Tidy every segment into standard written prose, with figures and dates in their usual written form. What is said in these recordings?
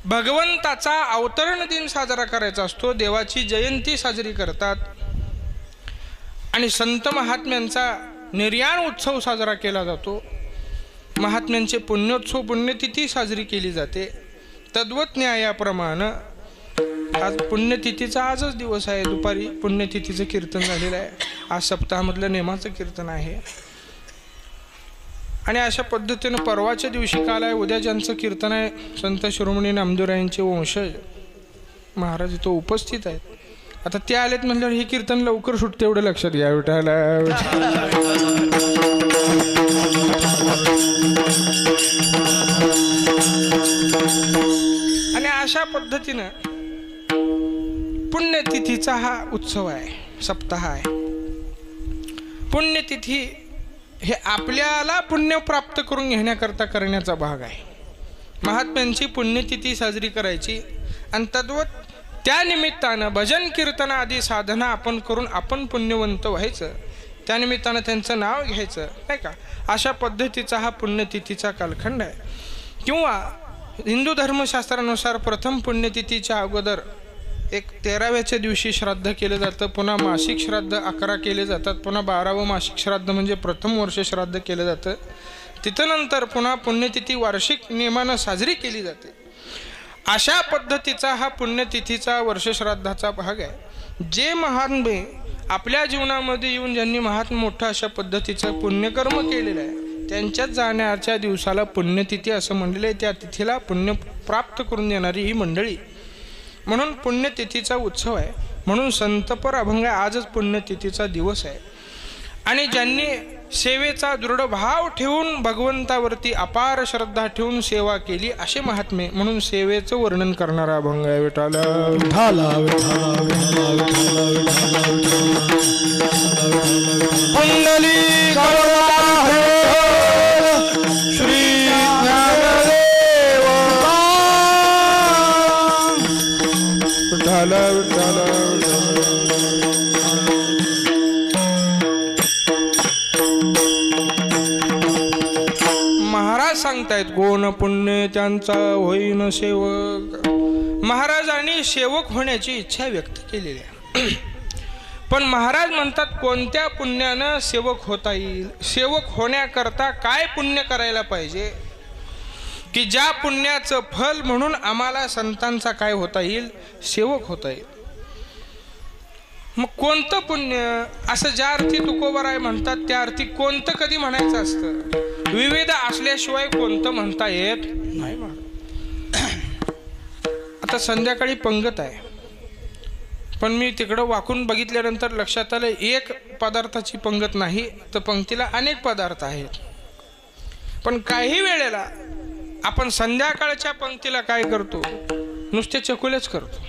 भगवंताचा अवतरण दिन साजरा करायचा असतो, देवाची जयंती साजरी करतात आणि संत महात्म्यांचा निर्याण उत्सव साजरा केला जातो. महात्म्यांचे पुण्योत्सव पुण्यतिथी साजरी केली जाते. तद्वत न्यायाप्रमाणे आज पुण्यतिथीचा आजच दिवस आहे. दुपारी पुण्यतिथीचं कीर्तन झालेलं आहे. आज सप्ताहामधलं नेमाचं कीर्तन आहे आणि अशा पद्धतीनं परवाच्या दिवशी काल आहे. उद्या ज्यांचं कीर्तन आहे संत शिरोमणी नामदेवरायांचे वंशज महाराज इथं उपस्थित आहेत. आता ते आलेत म्हणल्यावर हे कीर्तन लवकर सुटते एवढं लक्षात घ्या. विठाला आणि अशा पद्धतीनं पुण्यतिथीचा हा उत्सव आहे, सप्ताह आहे. पुण्यतिथी हे आपल्याला पुण्य प्राप्त करून घेण्याकरता करण्याचा भाग आहे. महात्म्यांची पुण्यतिथी साजरी करायची आणि तद्वत त्या निमित्तानं भजन कीर्तन आदी साधना आपण करून आपण पुण्यवंत व्हायचं. त्यानिमित्तानं त्यांचं नाव घ्यायचं नाही का. अशा पद्धतीचा हा पुण्यतिथीचा कालखंड आहे. किंवा हिंदू धर्मशास्त्रानुसार प्रथम पुण्यतिथीच्या अगोदर एक 13व्याच्या दिवशी श्राद्ध केलं जातं. पुन्हा मासिक श्राद्ध 11 केले जातात. पुन्हा 12वं मासिक श्राद्ध म्हणजे प्रथम वर्ष श्राद्ध केलं जातं. तिथं नंतर पुन्हा पुण्यतिथी वार्षिक नियमानं साजरी केली जाते. अशा पद्धतीचा हा पुण्यतिथीचा वर्षश्राद्धाचा भाग आहे. जे महात्मे आपल्या जीवनामध्ये येऊन ज्यांनी मोठं अशा पद्धतीचं पुण्यकर्म केलेलं आहे त्यांच्याच जाण्याच्या दिवसाला पुण्यतिथी असं म्हणलेलं आहे. त्या तिथीला पुण्य प्राप्त करून देणारी ही मंडळी म्हणून पुण्यतिथीचा उत्सव आहे. म्हणून संतपर अभंग आजच पुण्यतिथीचा दिवस आहे. आणि ज्यांनी सेवेचा दृढ भाव ठेवून भगवंतावरती अपार श्रद्धा ठेवून सेवा केली असे महात्मे म्हणून सेवेचं वर्णन करणारा अभंग आहे. विठाला श्री विठाला विठाला महाराज सांगतायत कोण पुण्य त्यांचा होईन सेवक. महाराजांनी सेवक होण्याची इच्छा व्यक्त केलेली आहे. पण महाराज म्हणतात कोणत्या पुण्यानं सेवक होता येईल. सेवक होण्याकरता काय पुण्य करायला पाहिजे की ज्या पुण्याचं फल म्हणून आम्हाला संतांचा काय होता येईल, सेवक होता येईल. मग कोणतं पुण्य असं ज्या अर्थी तुकोबाराय म्हणतात त्या अर्थी कोणतं कधी म्हणायचं असतं. विविध असल्याशिवाय कोणतं म्हणता येत नाही. आता संध्याकाळी पंगत आहे पण मी तिकडं वाकून बघितल्यानंतर लक्षात आलं एक पदार्थाची पंगत नाही तर पंक्तीला अनेक पदार्थ आहेत. पण काही वेळेला आपण संध्याकाळच्या पंक्तीला काय करतो, नुसते चकुलेच करतो.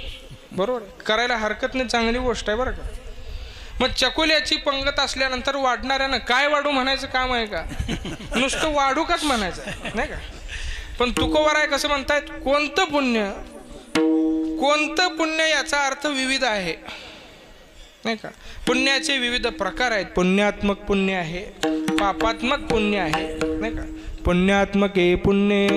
बरोबर करायला हरकत नाही, चांगली गोष्ट आहे बरं का. मग चकुल्याची पंगत असल्यानंतर वाढणाऱ्यानं काय वाढू म्हणायचं काम आहे का, नुसतं वाढू काच म्हणायचं नाही का. पण तुकोबाराय कसं म्हणतायत कोणतं पुण्य, कोणतं पुण्य याचा अर्थ विविध आहे नाही का. पुण्याचे विविध प्रकार आहेत. पुण्यात्मक पुण्य आहे, पापात्मक पुण्य आहे नाही का. पुण्यात्मके पुण्य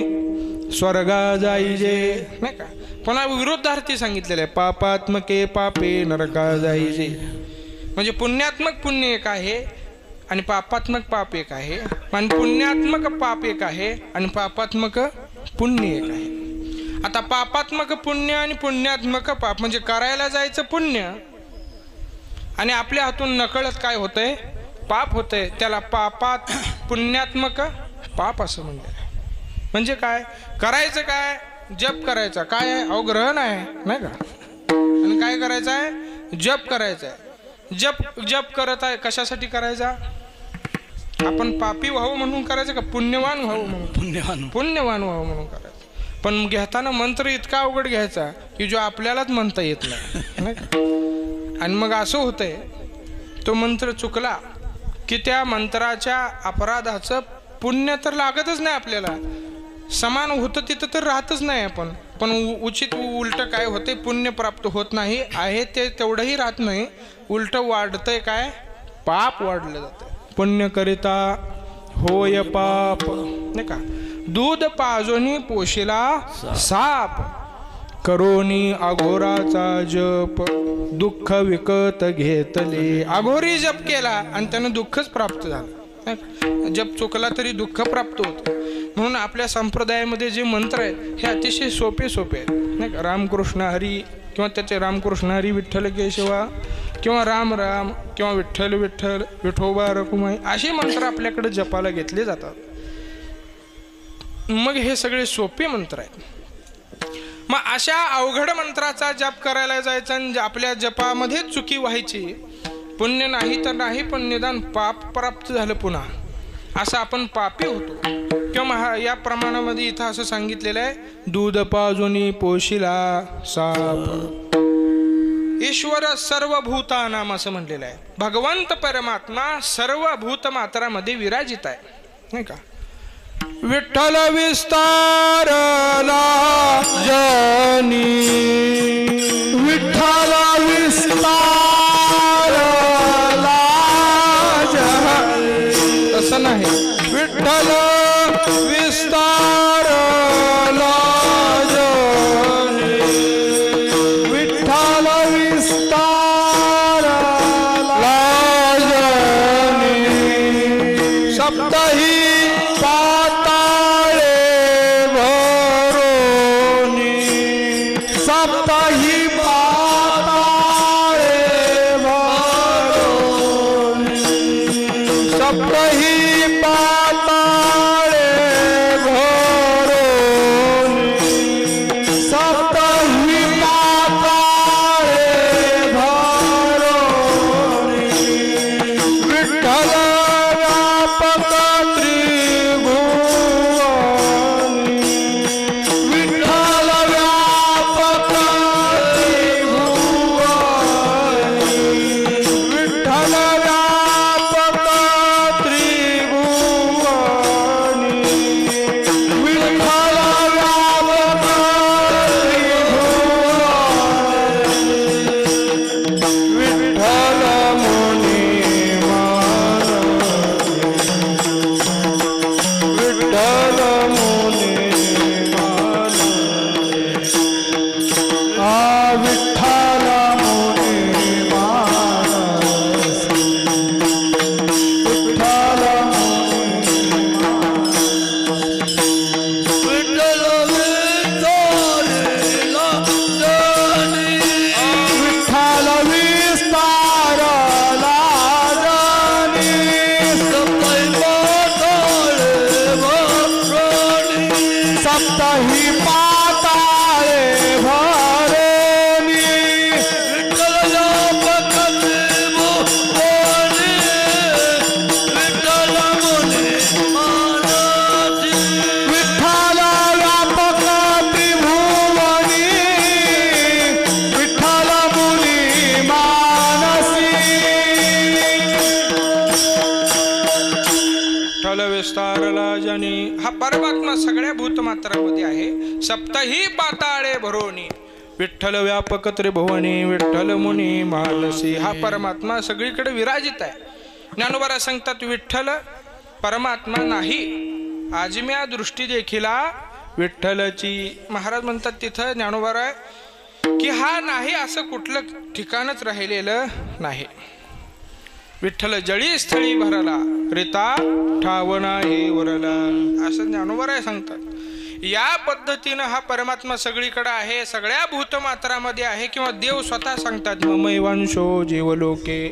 स्वर्गा जाईजे नाही का. पुन्हा विरुद्धार्थी सांगितलेलं आहे पापात्मके पापे नरका जाईजे. म्हणजे पुण्यात्मक पुण्य एक आहे आणि पापात्मक पाप एक आहे. आणि पुण्यात्मक पाप एक आहे आणि पापात्मक पुण्य एक आहे. आता पापात्मक पुण्य आणि पुण्यात्मक पाप म्हणजे करायला जायचं पुण्य आणि आपल्या हातून नकळत काय होतंय, पाप होतंय. त्याला पापात पुण्यात्मक पाप असं म्हणलं. म्हणजे काय करायचं, काय जप करायचा, काय आहे अवग्रहण आहे नाही का. आणि काय करायचं आहे, जप करायचा आहे. जप करत आहे कशासाठी करायचा, आपण पापी व्हावं म्हणून करायचं का पुण्यवान व्हावं म्हणून, पुण्यवान व्हावं म्हणून करायचं. पण घेताना मंत्र इतका अवघड घ्यायचा की जो आपल्यालाच म्हणता येत नाही का. आणि मग असं होतंय तो मंत्र चुकला की त्या मंत्राच्या अपराधाचं पुण्य तर लागतच नाही आपल्याला. समान होतं तिथं तर राहतच नाही आपण. पण उचित उलट काय होते, पुण्य प्राप्त होत नाही आहे ते तेवढंही राहत नाही, उलट वाढतंय काय, पाप वाढलं जातं. पुण्य करिता होय पाप नाही का. दूध पाजोनी पोशिला साप करोनी अघोराचा जप दुःख विकत घेतले. अघोरी जप केला आणि त्यानं दुःखच प्राप्त झालं. जप चुकला तरी दुःख प्राप्त होतं. म्हणून आपल्या संप्रदायामध्ये जे मंत्र आहेत हे अतिशय सोपे आहेत नाही का. रामकृष्ण हरी किंवा त्याचे रामकृष्ण हरी विठ्ठल केशवा किंवा राम राम किंवा विठ्ठल विठ्ठल विठोबा रखुमाई असे मंत्र आपल्याकडे जपाला घेतले जातात. मग हे सगळे सोपे मंत्र आहेत. मग अशा अवघड मंत्राचा जप करायला जायचा आणि आपल्या जपामध्ये चुकी व्हायची. पुण्य नाही तर नाही पण निदान पाप प्राप्त झालं पुन्हा असं आपण पापी होतो. किंवा या प्रमाणामध्ये इथं असं सांगितलेलं आहे, दूध पाजुनी पोशिला साप. ईश्वर सर्व भूतानाम असं म्हटलेलं आहे. भगवंत परमात्मा सर्व भूतमात्रामध्ये विराजित आहे नाही का. विठ्ठल विस्तारला जनी विठ्ठल विस्तारला जनी तसं नाही. विठ्ठल विस्तारला जनी विठ्ठल विस्तारला जनी सप्तही हा परमात्मा सगळ्या भूतमात्रामध्ये आहे. सप्तही पाताळे भरोनी विठ्ठल व्यापक त्रिभुवनी विठ्ठल मुनी मानसी. हा परमात्मा सगळीकडे विराजित आहे. ज्ञानोबा सांगतात विठ्ठल परमात्मा नाही आजम्या दृष्टी देखिला विठ्ठलची. महाराज म्हणतात तिथं ज्ञानोबा की हा नाही असं कुठलं ठिकाणच राहिलेलं नाही. विठ्ठल जळी स्थळी भरला रिता ठावना हे वरला असं ज्ञानोबा सांगतात. या पद्धतीनं हा परमात्मा सगळीकडे आहे, सगळ्या भूतमात्रामध्ये आहे. किंवा देव स्वतः सांगतात ममैवांशो जीवलोके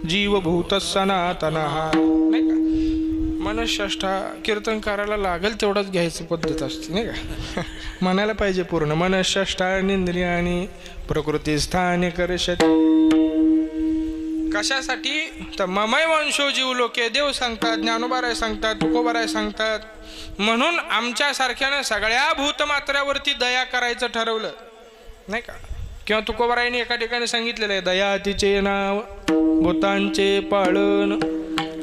जीवभूत सनातनः नाही का. मनःष्ठा कीर्तनकाराला लागेल तेवढंच घ्यायची पद्धत असते नाही का. म्हणायला पाहिजे पूर्ण मनःष्ठा इंद्रियाणी प्रकृती स्थाने करशती. कशासाठी तर ममय वंशो जीव लोके देव सांगतात, ज्ञानोबाराय सांगतात, तुकोबाराय सांगतात. म्हणून आमच्या सारख्यानं सगळ्या भूतमात्रावरती दया करायचं ठरवलं नाही का. किंवा तुकोबारायने एका ठिकाणी सांगितलेलं आहे दया तिचे नाव भूतांचे पाळण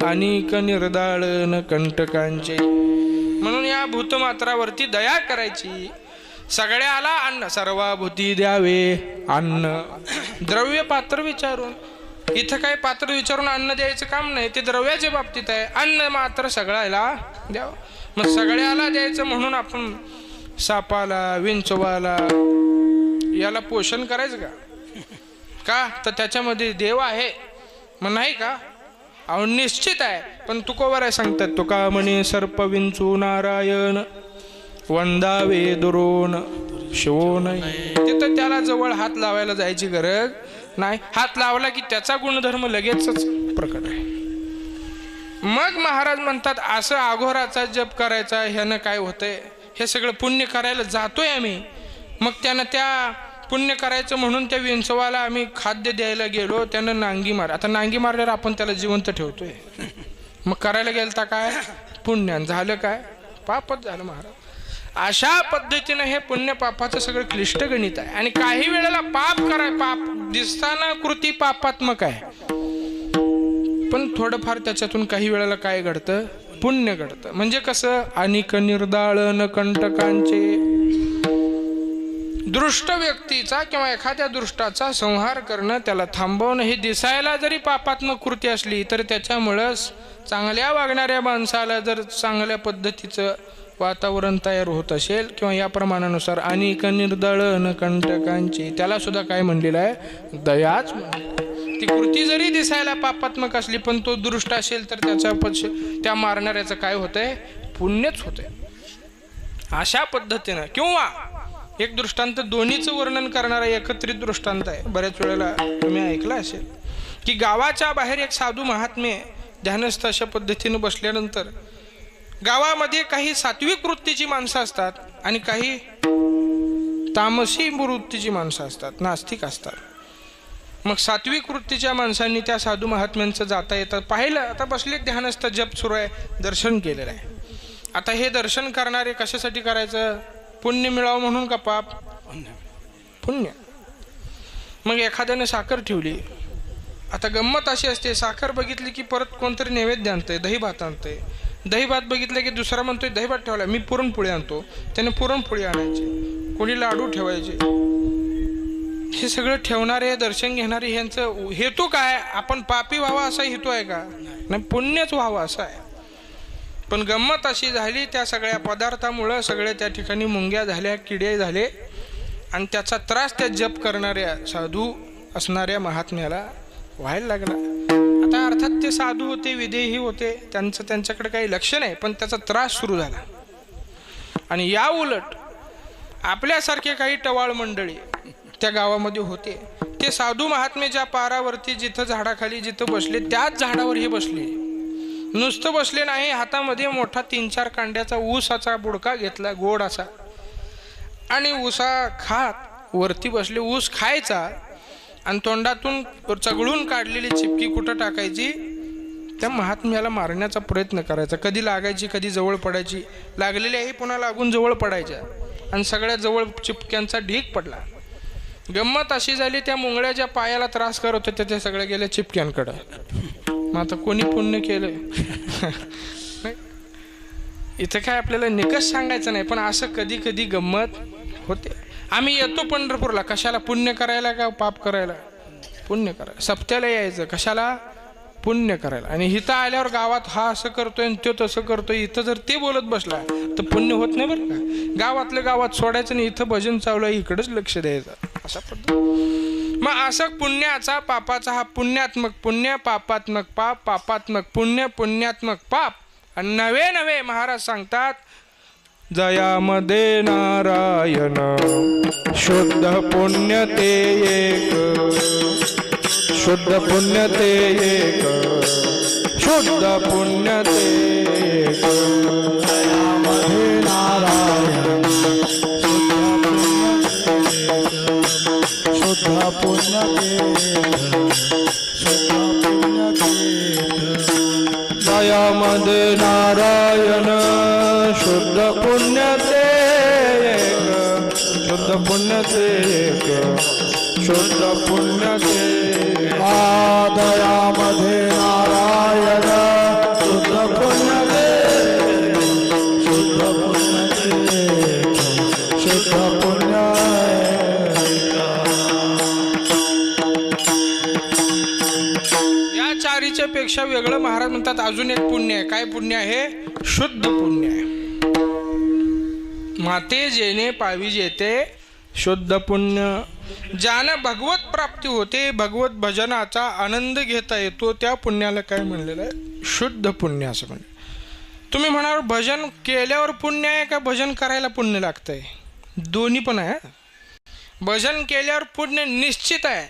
अनिक निर्दाळन कंटकांचे. म्हणून या भूतमात्रावरती दया करायची. सगळ्याला अन्न सर्वाभूती द्यावे अन्न. द्रव्य पात्र विचारून इथं काय पात्र विचारून अन्न द्यायचं काम नाही, ते द्रव्याच्या बाबतीत आहे. अन्न मात्र सगळ्याला द्यावं. मग सगळ्याला द्यायचं म्हणून आपण सापाला विंचवाला याला पोषण करायचं का तर त्याच्यामध्ये देव आहे मग नाही का? अहो निश्चित आहे, पण तुकोबर आहे सांगतात तुका म्हणे सर्प विंचू नारायण वंदावे दुरोण शिवो नाही. तिथं त्याला जवळ हात लावायला जायची गरज नाही. हात लावला की त्याचा गुणधर्म लगेचच प्रकट आहे. मग महाराज म्हणतात असं अघोराचा जप करायचा, ह्यानं काय होतंय, हे सगळं पुण्य करायला जातोय आम्ही. मग त्यानं त्या पुण्य करायचं म्हणून त्या विंचवाला आम्ही खाद्य द्यायला गेलो, त्यानं नांगी मार. आता नांगी मारल्यावर आपण त्याला जिवंत ठेवतोय. मग करायला गेलता काय पुण्यान झालं काय पापच झालं महाराज. अशा पद्धतीनं हे पुण्य पापाचं सगळं क्लिष्ट गणित आहे. आणि काही वेळेला पाप कराय, पाप दिसताना कृती पापात्मक आहे, पण थोडंफार त्याच्यातून काही वेळेला काय घडतं, पुण्य घडतं. म्हणजे कसं, अनिक निर्दाळन कंटकांचे, दृष्ट व्यक्तीचा किंवा एखाद्या दृष्टाचा संहार करणं, त्याला थांबवणं, हे दिसायला जरी पापात्मक कृती असली तर त्याच्यामुळं चांगल्या वागणाऱ्या माणसाला जर चांगल्या पद्धतीचं वातावरण तयार होत असेल किंवा या प्रमाणानुसार अनिक निर्दळन कंटकांची, त्याला सुद्धा काय म्हणलेलं आहे, दयाच म्हणलेलं. ती कृती जरी दिसायला पापात्मक असली पण तो दृष्ट असेल तर त्या मारणाऱ्याचं काय होतंय, पुण्यच होतंय. अशा पद्धतीनं. किंवा एक दृष्टांत दोन्हीचं वर्णन करणारा एकत्रित दृष्टांत आहे. बऱ्याच वेळेला तुम्ही ऐकलं असेल की गावाच्या बाहेर एक साधू महात्मे ध्यानस्थ अशा पद्धतीनं बसल्यानंतर गावामध्ये काही सात्विक वृत्तीची माणसं असतात आणि काही तामसी वृत्तीची माणसं असतात, नास्तिक असतात. मग सात्विक वृत्तीच्या माणसांनी त्या साधू महात्म्यांचं जाता येतात पाहिलं. आता बसले ध्यानस्थ, जप सुरू आहे, दर्शन केलेलं आहे. आता हे दर्शन करणारे कशासाठी करायचं, पुण्य मिळावं म्हणून का पाप, पुण्य. मग एखाद्याने साखर ठेवली. आता गंमत अशी असते, साखर बघितली की परत कोणतरी नैवेद्य आणतंय, दही भात आणतंय. दही भात बघितलं की दुसरा म्हणतोय दही भात ठेवला, मी पुरणपोळी आणतो, त्याने पुरणपोळी आणायची, कोणी लाडू ठेवायचे. हे सगळं ठेवणारे, दर्शन घेणारे, ह्यांचं हेतू काय, आपण पापी व्हावा असा हेतू आहे का, नाही, पुण्यच व्हावं असा आहे. पण गंमत अशी झाली, त्या सगळ्या पदार्थामुळं सगळे त्या ठिकाणी मुंग्या झाल्या, किडे झाले आणि त्याचा त्रास त्या जप करणाऱ्या साधू असणाऱ्या महात्म्याला व्हायला लागला. आता अर्थात ते साधू होते, विदेही होते, त्यांच्याकडे काही लक्ष नाही, पण त्याचा त्रास सुरू झाला. आणि या उलट आपल्यासारखे काही टवाळ मंडळी त्या गावामध्ये होते. ते साधू महात्मे ज्या पारावरती, जिथं झाडाखाली जिथं बसले, त्याच झाडावर हे बसले. नुसतं बसले नाही, हातामध्ये मोठा 3-4 कांड्याचा ऊसाचा बुडका घेतला, गोड असा, आणि ऊसा खात वरती बसले. ऊस खायचा आणि तोंडातून चगळून काढलेली चिपकी कुठं टाकायची, त्या महात्म्याला मारण्याचा प्रयत्न करायचा. कधी लागायची, कधी जवळ पडायची, लागलेली आई पुन्हा लागून जवळ पडायच्या आणि सगळ्या जवळ चिपक्यांचा ढीग पडला. गंमत अशी झाली, त्या मुंगळ्या ज्या पायाला त्रास करत होत्या त्या सगळ्या गेल्या चिपक्यांकडं. मग आता कोणी पुण्य केलं इथं काय आपल्याला निकष सांगायचं नाही, पण असं कधी कधी गंमत होते. आम्ही येतो पंढरपूरला कशाला, पुण्य करायला का पाप करायला, पुण्य करायला. सप्त्याला यायचं कशाला, पुण्य करायला. आणि इथं आल्यावर गावात हा असं करतोय आणि तो तसं करतोय, इथं जर ते बोलत बसला तर पुण्य होत नाही बरं का. गावातलं गावात सोडायचं आणि इथं भजन चालू आहे इकडंच लक्ष द्यायचं, असा पद्धत. मग असं पुण्याचा पापाचा हा पुण्यात्मक पुण्य, पापात्मक पाप, पापात्मक पुण्य, पुण्यात्मक पाप. आणि नवे नवे महाराज सांगतात, जयामध्ये नारायण शुद्ध पुण्य ते एक, शुद्ध पुण्य ते एक, शुद्ध पुण्य ते एक. जयामध्ये नारायण शुद्ध पुण्य ते एक, शुद्ध पुण्य ते एक. जयामध्ये नारायण शुद्ध पुण्य ते एक, शुद्ध पुण्य ते एक, शुद्ध पुण्य ते एक. दयामध्ये नारायण शुद्ध पुण्य ते एक, शुद्ध पुण्य ते एक, शुद्ध पुण्य एक. या चारीच्या पेक्षा वेगळं महाराज म्हणतात अजून एक पुण्य आहे. काय पुण्य आहे, शुद्ध पुण्य आहे. माते जेणे पावी जेते शुद्ध पुण्य. ज्यानं भगवत प्राप्ती होते, भगवत भजनाचा आनंद घेता येतो, त्या पुण्याला काय म्हणलेलं आहे? शुद्ध पुण्य असं म्हणलं. तुम्ही म्हणाल भजन केल्यावर पुण्य आहे का भजन करायला पुण्य लागतंय? दोन्ही पण आहे. भजन केल्यावर पुण्य निश्चित आहे,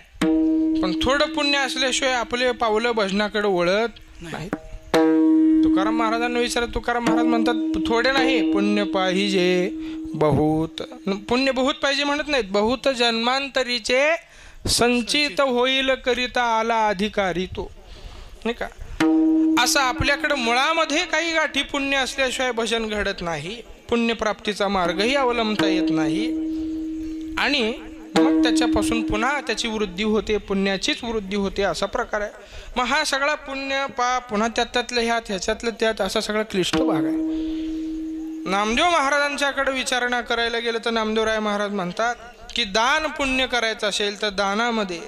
पण थोडं पुण्य असल्याशिवाय आपले पावलं भजनाकडे वळत नाही. तुकाराम महाराजांना विचारत, तुकाराम महाराज म्हणतात थोडे नाही, पुण्य पाहिजे बहुत. पुण्य बहुत पाहिजे म्हणत नाहीत, बहुत जन्मांतरीचे संचित होईल करिता आला अधिकारी तो, नाही का? असं आपल्याकडं मुळामध्ये काही गाठी पुण्य असल्याशिवाय भजन घडत नाही, पुण्यप्राप्तीचा मार्गही अवलंबता येत नाही, आणि मग त्याच्यापासून पुन्हा त्याची वृद्धी होते, पुण्याचीच वृद्धी होते, असा प्रकार आहे. मग हा सगळा पुण्य पाप पुन्हा त्यातलं ह्याच्यातलं त्यात असा सगळा क्लिष्ट भाग आहे. नामदेव महाराजांच्याकडे विचारणा करायला गेलं तर नामदेवराय महाराज म्हणतात की दान पुण्य करायचं असेल तर दानामध्ये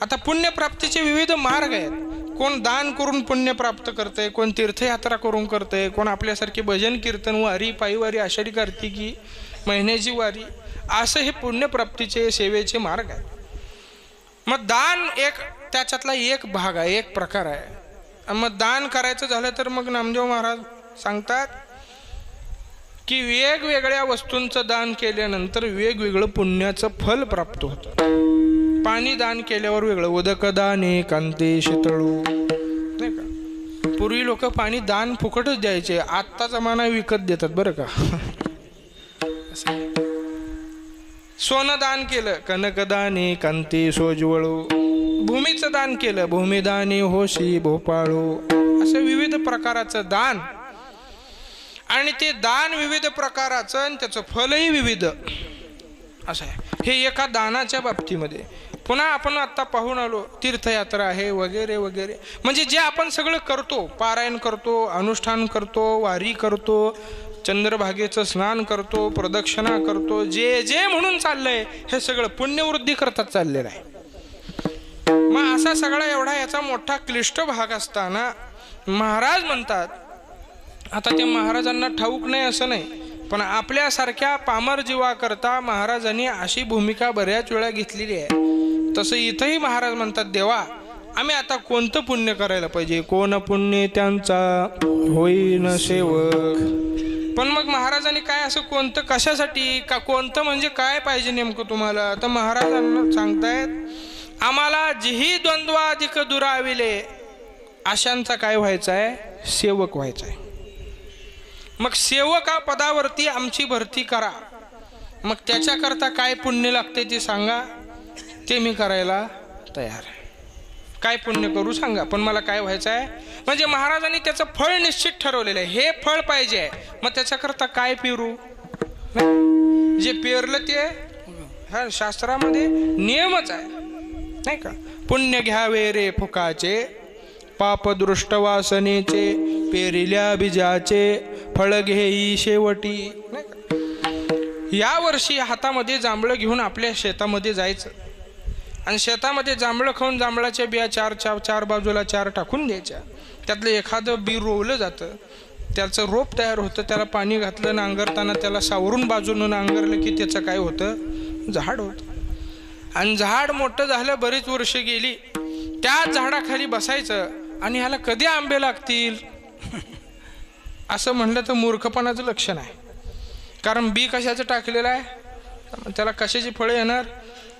आता पुण्यप्राप्तीचे विविध मार्ग आहेत. कोण दान करून पुण्य प्राप्त करतंय, कोण तीर्थयात्रा करून करतंय, कोण आपल्यासारखे भजन कीर्तन वारी, पायीवारी, आषाढी कार्तिकी, महिन्याची वारी, असं हे पुण्यप्राप्तीचे सेवेचे मार्ग आहेत. मग दान एक त्याच्यातला एक भाग आहे, एक प्रकार आहे. मग दान करायचं झालं तर मग नामदेव महाराज सांगतात की वेगवेगळ्या वस्तूंचं दान केल्यानंतर वेगवेगळं पुण्याचं फल प्राप्त होतं. पाणी दान केल्यावर वेगळं, उदक दाने कांते शीतळू, नाही का? पूर्वी लोक पाणी दान फुकटच द्यायचे, आत्ता जमाना विकत देतात बरं का. सोनं दान केलं, कनकदाने कांती सोजवळू. भूमीचं दान केलं, भूमिदानी होशी भोपाळू. असं विविध प्रकाराचं दान, आणि ते दान विविध प्रकाराचं आणि त्याचं फलही विविध असं आहे. हे एका दानाच्या बाबतीमध्ये. पुन्हा आपण आत्ता पाहून आलो तीर्थयात्रा आहे वगैरे वगैरे, म्हणजे जे आपण सगळं करतो, पारायण करतो, अनुष्ठान करतो, वारी करतो, चंद्रभागेचं स्नान करतो, प्रदक्षिणा करतो, जे जे म्हणून चाललंय हे सगळं पुण्यवृद्धी करतात चाललेलं आहे. मग असा सगळा एवढा याचा मोठा क्लिष्ट भाग असताना महाराज म्हणतात, आता ते महाराजांना ठाऊक नाही असं नाही, पण आपल्यासारख्या पामर जीवाकरता महाराजांनी अशी भूमिका बऱ्याच वेळा घेतलेली आहे. तसं इथंही महाराज म्हणतात, देवा आम्ही आता कोणतं पुण्य करायला पाहिजे? कोण पुण्य त्यांचा होईन सेवक. पण मग महाराजांनी काय असं कोणतं, कशासाठी का कोणतं म्हणजे काय पाहिजे नेमकं तुम्हाला? तर महाराजांना सांगतायत, आम्हाला जिही द्वंद्वाधिक दुराविले अशांचा काय व्हायचं आहे? सेवक व्हायचं आहे. मग सेवका पदावरती आमची भरती करा. मग त्याच्याकरता काय पुण्य लागते ते सांगा, ते मी करायला तयार आहे. काय पुण्य करू सांगा, पण मला काय व्हायचं आहे? म्हणजे महाराजांनी त्याचं फळ निश्चित ठरवलेलं आहे, हे फळ पाहिजे. मग त्याच्याकरता काय पेरू? जे पेरलं ते हा शास्त्रामध्ये नियमच आहे, नाही का? पुण्य घ्यावे रे फुकाचे, पाप दृष्ट वासनेचे, पेरिल्या बीजाचे फळ घेई शेवटी, नाही का? या वर्षी हातामध्ये जांभळं घेऊन आपल्या शेतामध्ये जायचं, आणि शेतामध्ये जांभळं खाऊन जांभळाच्या बिया चार बाजूला चार टाकून द्यायच्या. त्यातलं एखादं बी रोवलं जातं, त्याचं रोप तयार होतं, त्याला पाणी घातलं, नांगरताना त्याला सावरून बाजूनं नांगरलं की त्याचं काय होतं? झाड होतं. आणि झाड मोठं झालं, बरीच वर्ष गेली, त्याच झाडाखाली बसायचं आणि ह्याला कधी आंबे लागतील असं म्हणलं तर मूर्खपणाचं लक्षण आहे. कारण बी कशाचं टाकलेलं आहे, त्याला कशाची फळं येणार?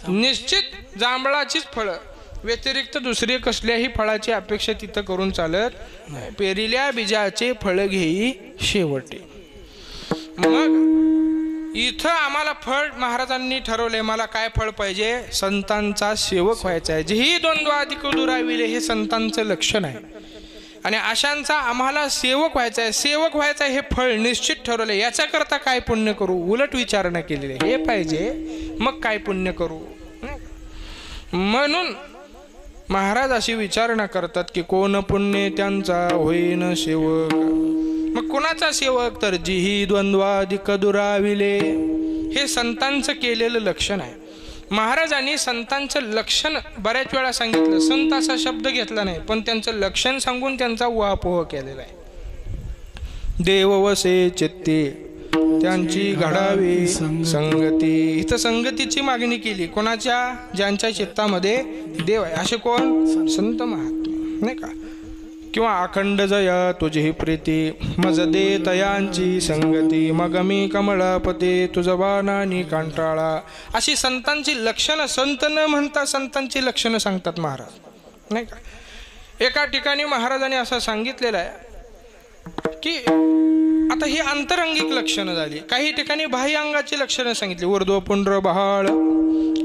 निश्चित जांभळाचीच फळं, व्यतिरिक्त दुसरी कसल्याही फळाची अपेक्षा तिथं करून चालत नाही. पेरिल्या बीजाचे फळ घेई शेवटी. मग इथं आम्हाला फळ महाराजांनी ठरवलंय. मला काय फळ पाहिजे? संतांचा सेवक व्हायचा आहे. जेही द्वंद्वाधिक दुराविले हे संतांचं लक्षण आहे, आणि अशांचा आम्हाला सेवक व्हायचा आहे. सेवक व्हायचं आहे हे फळ निश्चित ठरवलं. याच्याकरता काय पुण्य करू? उलट विचारणा केलेली आहे, हे पाहिजे मग काय पुण्य करू. म्हणून महाराज अशी विचारणा करतात की कोण पुण्य त्यांचा होईन सेवक. मग कोणाचा सेवक? तर जिही द्वंद्वाधिक दुराविले. हे संतांचं केलेलं लक्षण आहे. महाराजांनी संतांचं लक्षण बऱ्याच वेळा सांगितलं. संत असा शब्द घेतला नाही, पण त्यांचं लक्षण सांगून त्यांचा उहापोह केलेला आहे. देव वसे चित्ते त्यांची घडावी संगती. इथं संगतीची मागणी केली कोणाच्या? ज्यांच्या चित्तामध्ये देव आहे असे कोण? संत महात्मा नाही का. किंवा अखंड जया तुझी प्रीती मज दे तयांची संगती मग मी कमळापते तुझ वानानी कंटाळा. अशी संतांची लक्षणं संत न म्हणता संतांची लक्षणं सांगतात महाराज नाही का. एका ठिकाणी महाराजांनी असं सांगितलेलं आहे की आता ही आंतरंगिक लक्षणं झाली. काही ठिकाणी बाह्य अंगाची लक्षणं सांगितली. ऊर्ध्व पुंड्र बहाळ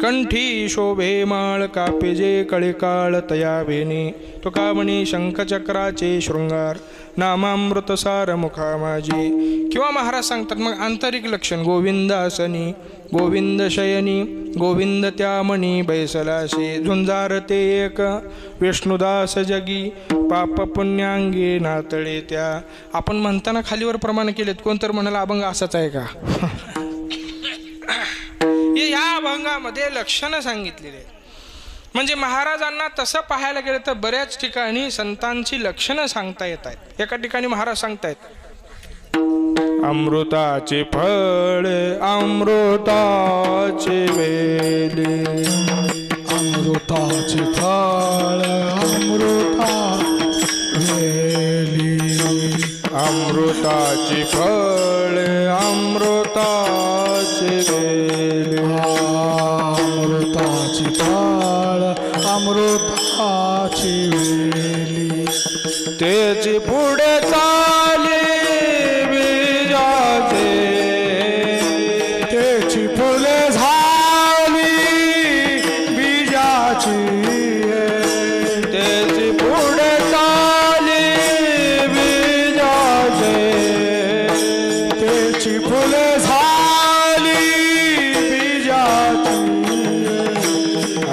कंठी शोभे माळ कापेजे कळिकाळ तया वेणी तुका म्हणी शंखचक्राचे शृंगार नामामृतसार मुखा माझी. किंवा महाराज सांगतात मग आंतरिक लक्षण गोविंदासनी गोविंद शयनी गोविंद त्या मणी बैसलाशे झुंजारते एक विष्णुदास जगी पाप पुण्यांगी नातळे त्या. आपण म्हणताना खालीवर प्रमाण केलेत. कोणतर म्हणाला अभंग असाच आहे का? या अभंगामध्ये लक्षणं सांगितलेली आहेत. म्हणजे महाराजांना तसं पाहायला गेलं तर बऱ्याच ठिकाणी संतांची लक्षणं सांगता येत आहेत. एका ठिकाणी महाराज सांगतायत अमृताचे फळ अमृताचे वेली अमृताचे फळ अमृता वेली अमृताचे फळ अमृताचे वेली अमृताचे फळ अमृताची वेली त्याची पुढे चाली त्याची फुले झाली बीजाची त्याची पुढे चाली बीजाचे त्याची फुले झाली बीजाची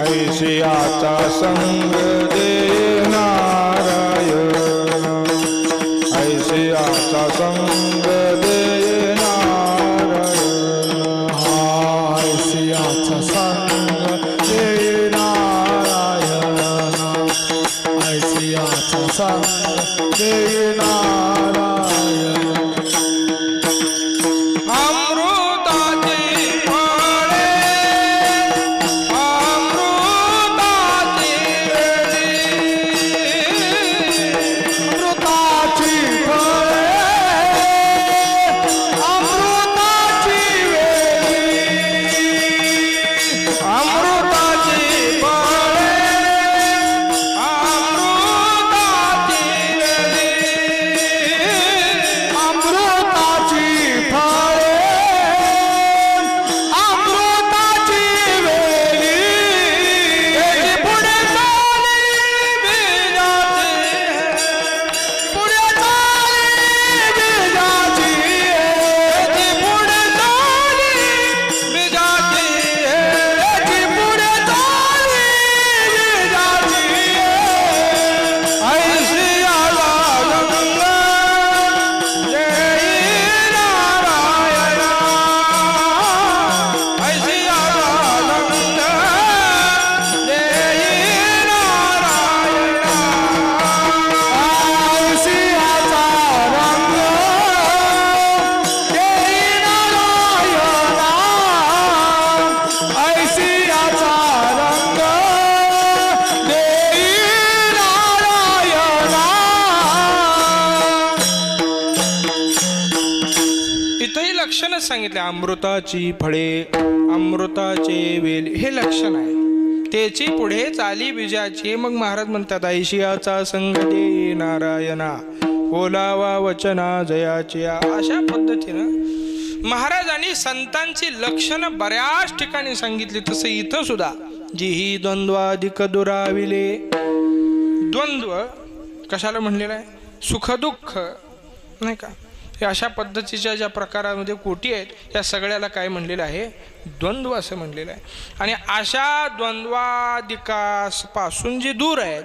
ऐशियाचा संग दे नारायण ऐशियाचा संग दे ऐसियाचा संग दे नारायण ऐसियाचा संग दे नारायण अमृताची फळे अमृताची वेली अमृताची फळे अमृताची वेली अमृताची फळे अमृताची वेली अमृताची फळे अमृताची वेली पुढे चाली बीजाची पुढे चाली बीजाची पुढे चाली बीजाची पुढे चाली बीजाची ऐशियाला रंग जय नारायण ऐशियाला रंग जय नारायण ऐसियाचा रंग जय नारायण ऐसियाचा रंग जय नारायण. इथंही लक्षणच सांगितले अमृताची फळे अमृताचे वेल हे लक्षण आहे. त्याची पुढे चाली बीजाची. मग महाराज म्हणतात ऐशियाचा संग दे नारायणा बोलावा वचना जयाची. अशा पद्धतीनं महाराजांनी संतांची लक्षणं बऱ्याच ठिकाणी सांगितली. तसं इथं सुद्धा जी ही द्वंद्वाधिक दुराविले. द्वंद्व कशाला म्हणलेलं आहे? सुखदुःख नाही का. हे अशा पद्धतीच्या ज्या प्रकारामध्ये कोटी आहेत या सगळ्याला काय म्हणलेलं आहे? द्वंद्व असं म्हणलेलं आहे. आणि अशा द्वंद्वाधिकापासून जे दूर आहेत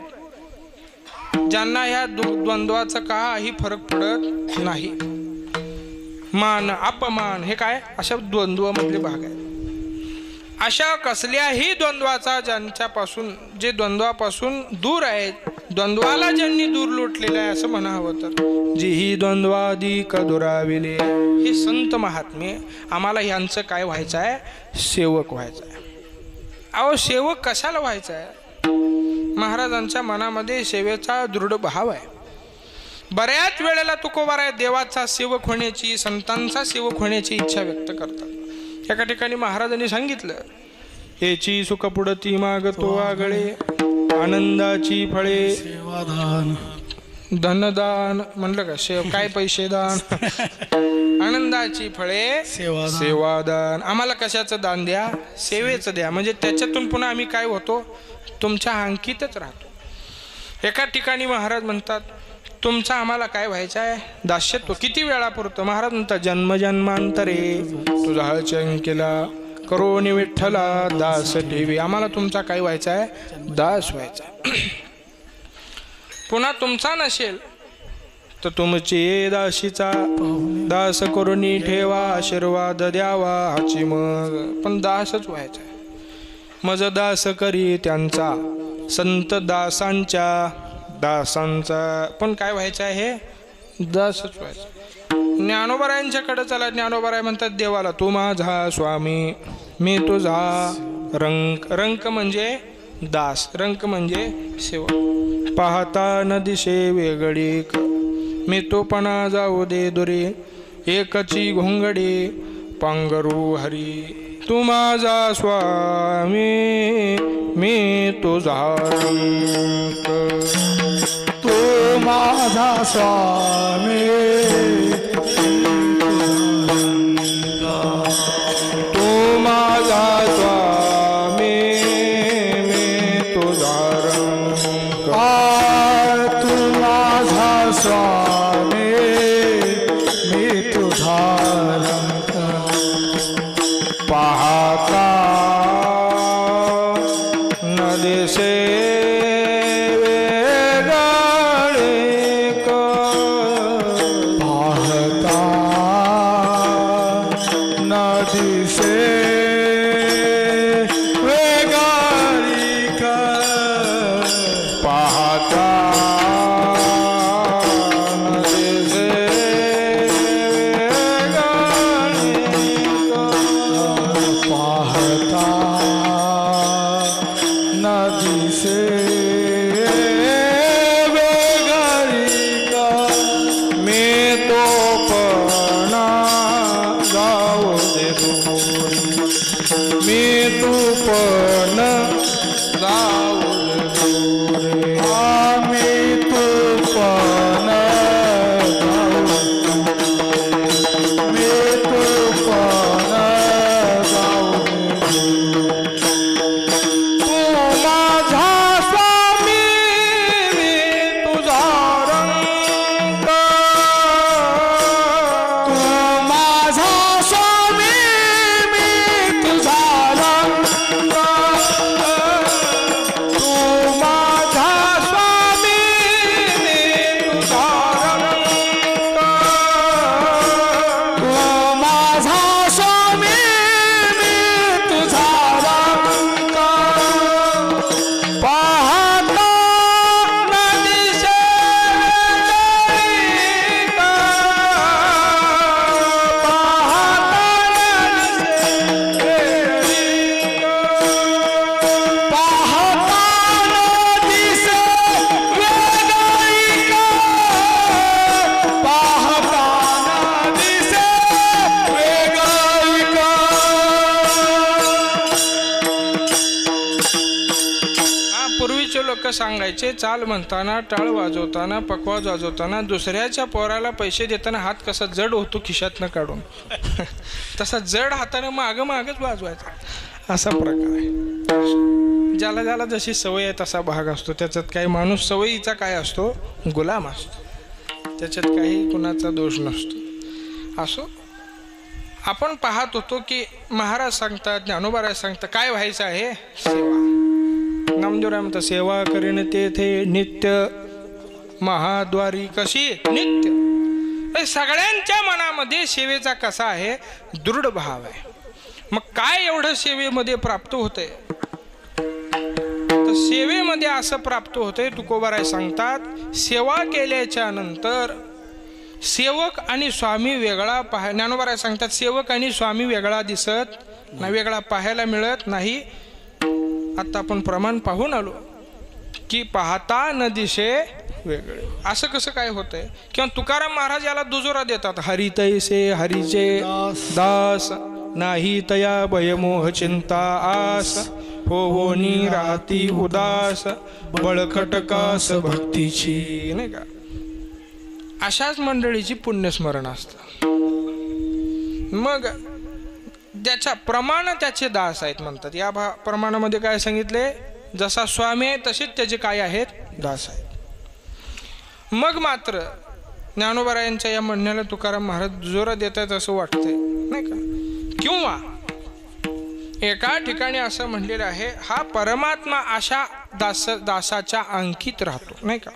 ज्यांना ह्या द्वंद्वाचा काही फरक पडत नाही. मान अपमान हे काय अशा द्वंद्वामधले भाग आहेत. अशा कसल्याही द्वंद्वाचा ज्यांच्यापासून जे द्वंद्वापासून दूर आहेत द्वंद्वाला ज्यांनी दूर लोटलेलं आहे असं म्हणा हवं तर जीही द्वंद्वादिक दुराविले. हे संत महात्मे आम्हाला यांचं काय व्हायचं आहे? सेवक व्हायचं आहे. अहो सेवक कशाला व्हायचं आहे? महाराजांच्या मनामध्ये सेवेचा दृढ भाव आहे. बऱ्याच वेळेला तुकोबाराय देवाचा सेवक होण्याची, संतांचा सेवक होण्याची इच्छा व्यक्त करतात. एका ठिकाणी महाराजांनी सांगितलं, हेची सुख पुढती मागतो आगळे, आनंदाची फळे सेवादान धनदान म्हणलं का? काय पैसे दान आनंदाची फळे सेवादान. आम्हाला कशाचं दान द्या? सेवेचं द्या. म्हणजे त्याच्यातून पुन्हा आम्ही काय होतो? तुमच्या अंकितच राहतो. एका ठिकाणी महाराज म्हणतात, तुमचा आम्हाला काय व्हायचं आहे? दास्यत्व. किती वेळापुरतं? महाराज म्हणतात, जन्मजन्मांतरे तुझा हळचंकेला करोनी विठ्ठला दास ठेवी. आम्हाला तुमचा काय व्हायचा आहे? दास व्हायचा. पुन्हा तुमचा नसेल तर तुमची दाशीचा दास करुणी ठेवा, आशीर्वाद द्यावा हाची मग. पण दासच व्हायचा आहे. मज दास करी त्यांचा संत दासांचा पण काय व्हायचं आहे? दासच व्हायचं. ज्ञानोबारायांच्याकडे चला. ज्ञानोबाराय म्हणतात देवाला, तू माझा स्वामी मी तुझा रंक. रंक म्हणजे दास, रंक म्हणजे सेवा. पाहता न दिशे वेगळी मी तो पणा जाऊ दे दुरी, एकची घोंगडी पांघरू हरी. तू माझा स्वामी मी तुझा रंक. तू माझा स्वामी तू माझा स्वामी मी तुझा रंक. तू माझा स्वामी मी तुझा रंक. पाहता न दिसे सांगायचे, चाल म्हणताना, टाळ वाजवताना, पकवाज वाजवताना, दुसऱ्याच्या पोराला पैसे देताना हात कसा जड होतो खिशातनं काढून तसा जड हाताने मागच वाजवायचा, असा प्रकार आहे. ज्याला ज्याला जशी सवय आहे तसा भाग असतो. त्याच्यात काही माणूस सवयीचा काय असतो? गुलाम असतो. त्याच्यात काही कुणाचा दोष नसतो. असो, आपण पाहत होतो की महाराज सांगतात, ज्ञानोबाराय सांगतात, काय व्हायचं आहे? सेवा. नामदेवराय म्हणतात, सेवा करीन तेथे नित्य महाद्वारी कशी नित्य. सगळ्यांच्या मनामध्ये सेवेचा कसा आहे? दृढ भाव आहे. मग काय एवढं सेवेमध्ये प्राप्त होतंय? तर सेवेमध्ये असं प्राप्त होते. तुकोबाराय सांगतात सेवा केल्याच्या नंतर सेवक आणि स्वामी वेगळा ज्ञानोबाराय सांगतात सेवक आणि स्वामी वेगळा दिसत नाही, वेगळा पाहायला मिळत नाही. आता आपण प्रमाण पाहून आलो की पाहता न दिशे वेगळे. असं कसं काय होतंय? किंवा तुकाराम महाराज याला दुजोरा देतात. हरी तैसे हरीचे दास नाही तया भयमोह चिंता आस होवोनी राहती उदास बळकट कास भक्तीची. नाही का? अशाच मंडळीची पुण्यस्मरण असतं. मग त्याच्या प्रमाण त्याचे दास आहेत म्हणतात. या प्रमाणामध्ये काय सांगितले? जसा स्वामी आहे तसेच त्याचे काय आहेत? दास आहेत. मग मात्र ज्ञानोबारायांच्या या म्हणण्याला तुकाराम महाराज जोरा देत आहेत असं वाटतंय, नाही का? किंवा एका ठिकाणी असं म्हणलेलं आहे हा परमात्मा अशा दासाच्या अंकित राहतो, नाही का?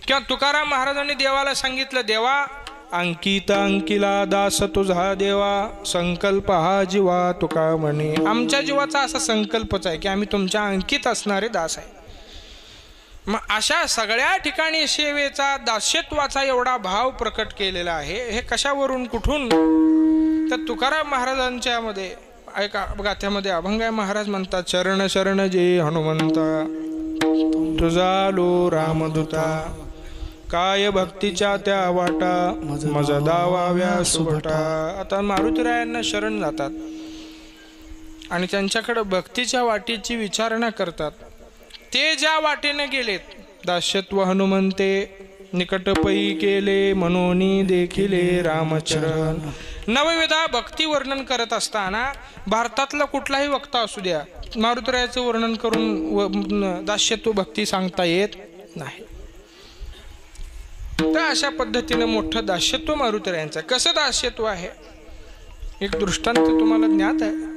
किंवा तुकाराम महाराजांनी देवाला सांगितलं देवा अंकित अंकिला दास तुझा देवा संकल्प हा जीवा तुका म्हणे. आमच्या जीवाचा असा संकल्पच आहे की आम्ही तुमच्या अंकित असणारे दास आहे. मग अशा सगळ्या ठिकाणी सेवेचा दास्यत्वाचा एवढा भाव प्रकट केलेला आहे. हे कशावरून कुठून? तर तुकाराम महाराजांच्या मध्ये ऐका गाथ्यामध्ये अभंगाय महाराज म्हणतात शरण शरण जे हनुमंता तुझा लो रामदूता काय भक्तीच्या त्या वाटा मज दावाव्या सुभटा. आता मारुतीरायांना शरण जातात आणि त्यांच्याकडे भक्तीच्या वाटेची विचारणा करतात. ते ज्या वाटेने गेलेत दास्यत्व हनुमंते निकटपई केले मनोनी देखिले रामचरण. नवविधा भक्ती वर्णन करत असताना भारतातला कुठलाही वक्ता असू द्या मारुतीरायाचं वर्णन करून दास्यत्व भक्ती सांगता येत नाही. तर अशा पद्धतीने मोठं दास्यत्व मारुतीरायांचं. कसं दास्यत्व आहे? एक दृष्टांत तुम्हाला ज्ञात आहे.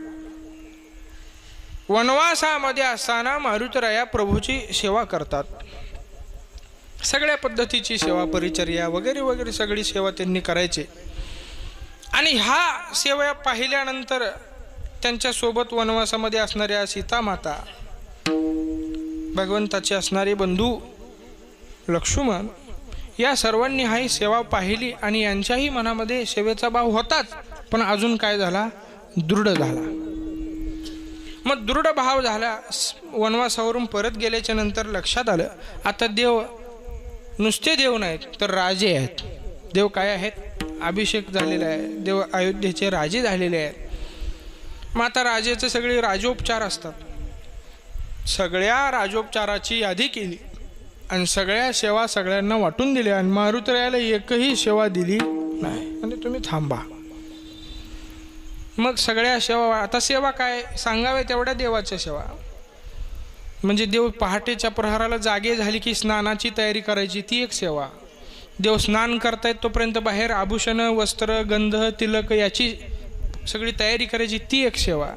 वनवासामध्ये असताना मारुतीराया प्रभूची सेवा करतात. सगळ्या पद्धतीची सेवा परिचर्या वगैरे वगैरे सगळी सेवा त्यांनी करायची. आणि ह्या सेवा पाहिल्यानंतर त्यांच्यासोबत वनवासामध्ये असणाऱ्या सीतामाता भगवंताचे असणारे बंधू लक्ष्मण या सर्वांनी ही सेवा पाहिली आणि यांच्याही मनामध्ये सेवेचा भाव होताच, पण अजून काय झाला? दृढ झाला. मग दृढ भाव झाला. वनवासावरून परत गेल्याच्या नंतर लक्षात आलं आता देव नुसते देव नाहीत तर राजे आहेत. देव काय आहेत? अभिषेक झालेला आहे. देव अयोध्येचे राजे झालेले आहेत. मग आता राजेचे सगळे राजोपचार असतात. सगळ्या राजोपचाराची यादी केली आणि सगळ्या सेवा सगळ्यांना वाटून दिल्या आणि मारुतीरायाला एकही सेवा दिली नाही. म्हणजे तुम्ही थांबा. मग सगळ्या सेवा आता सेवा काय सांगावे तेवढ्या देवाच्या सेवा. म्हणजे देव पहाटेच्या प्रहाराला जागे झाली की स्नानाची तयारी करायची ती एक सेवा. देव स्नान करतायत तोपर्यंत बाहेर आभूषण वस्त्र गंध तिलक याची सगळी तयारी करायची ती एक सेवा.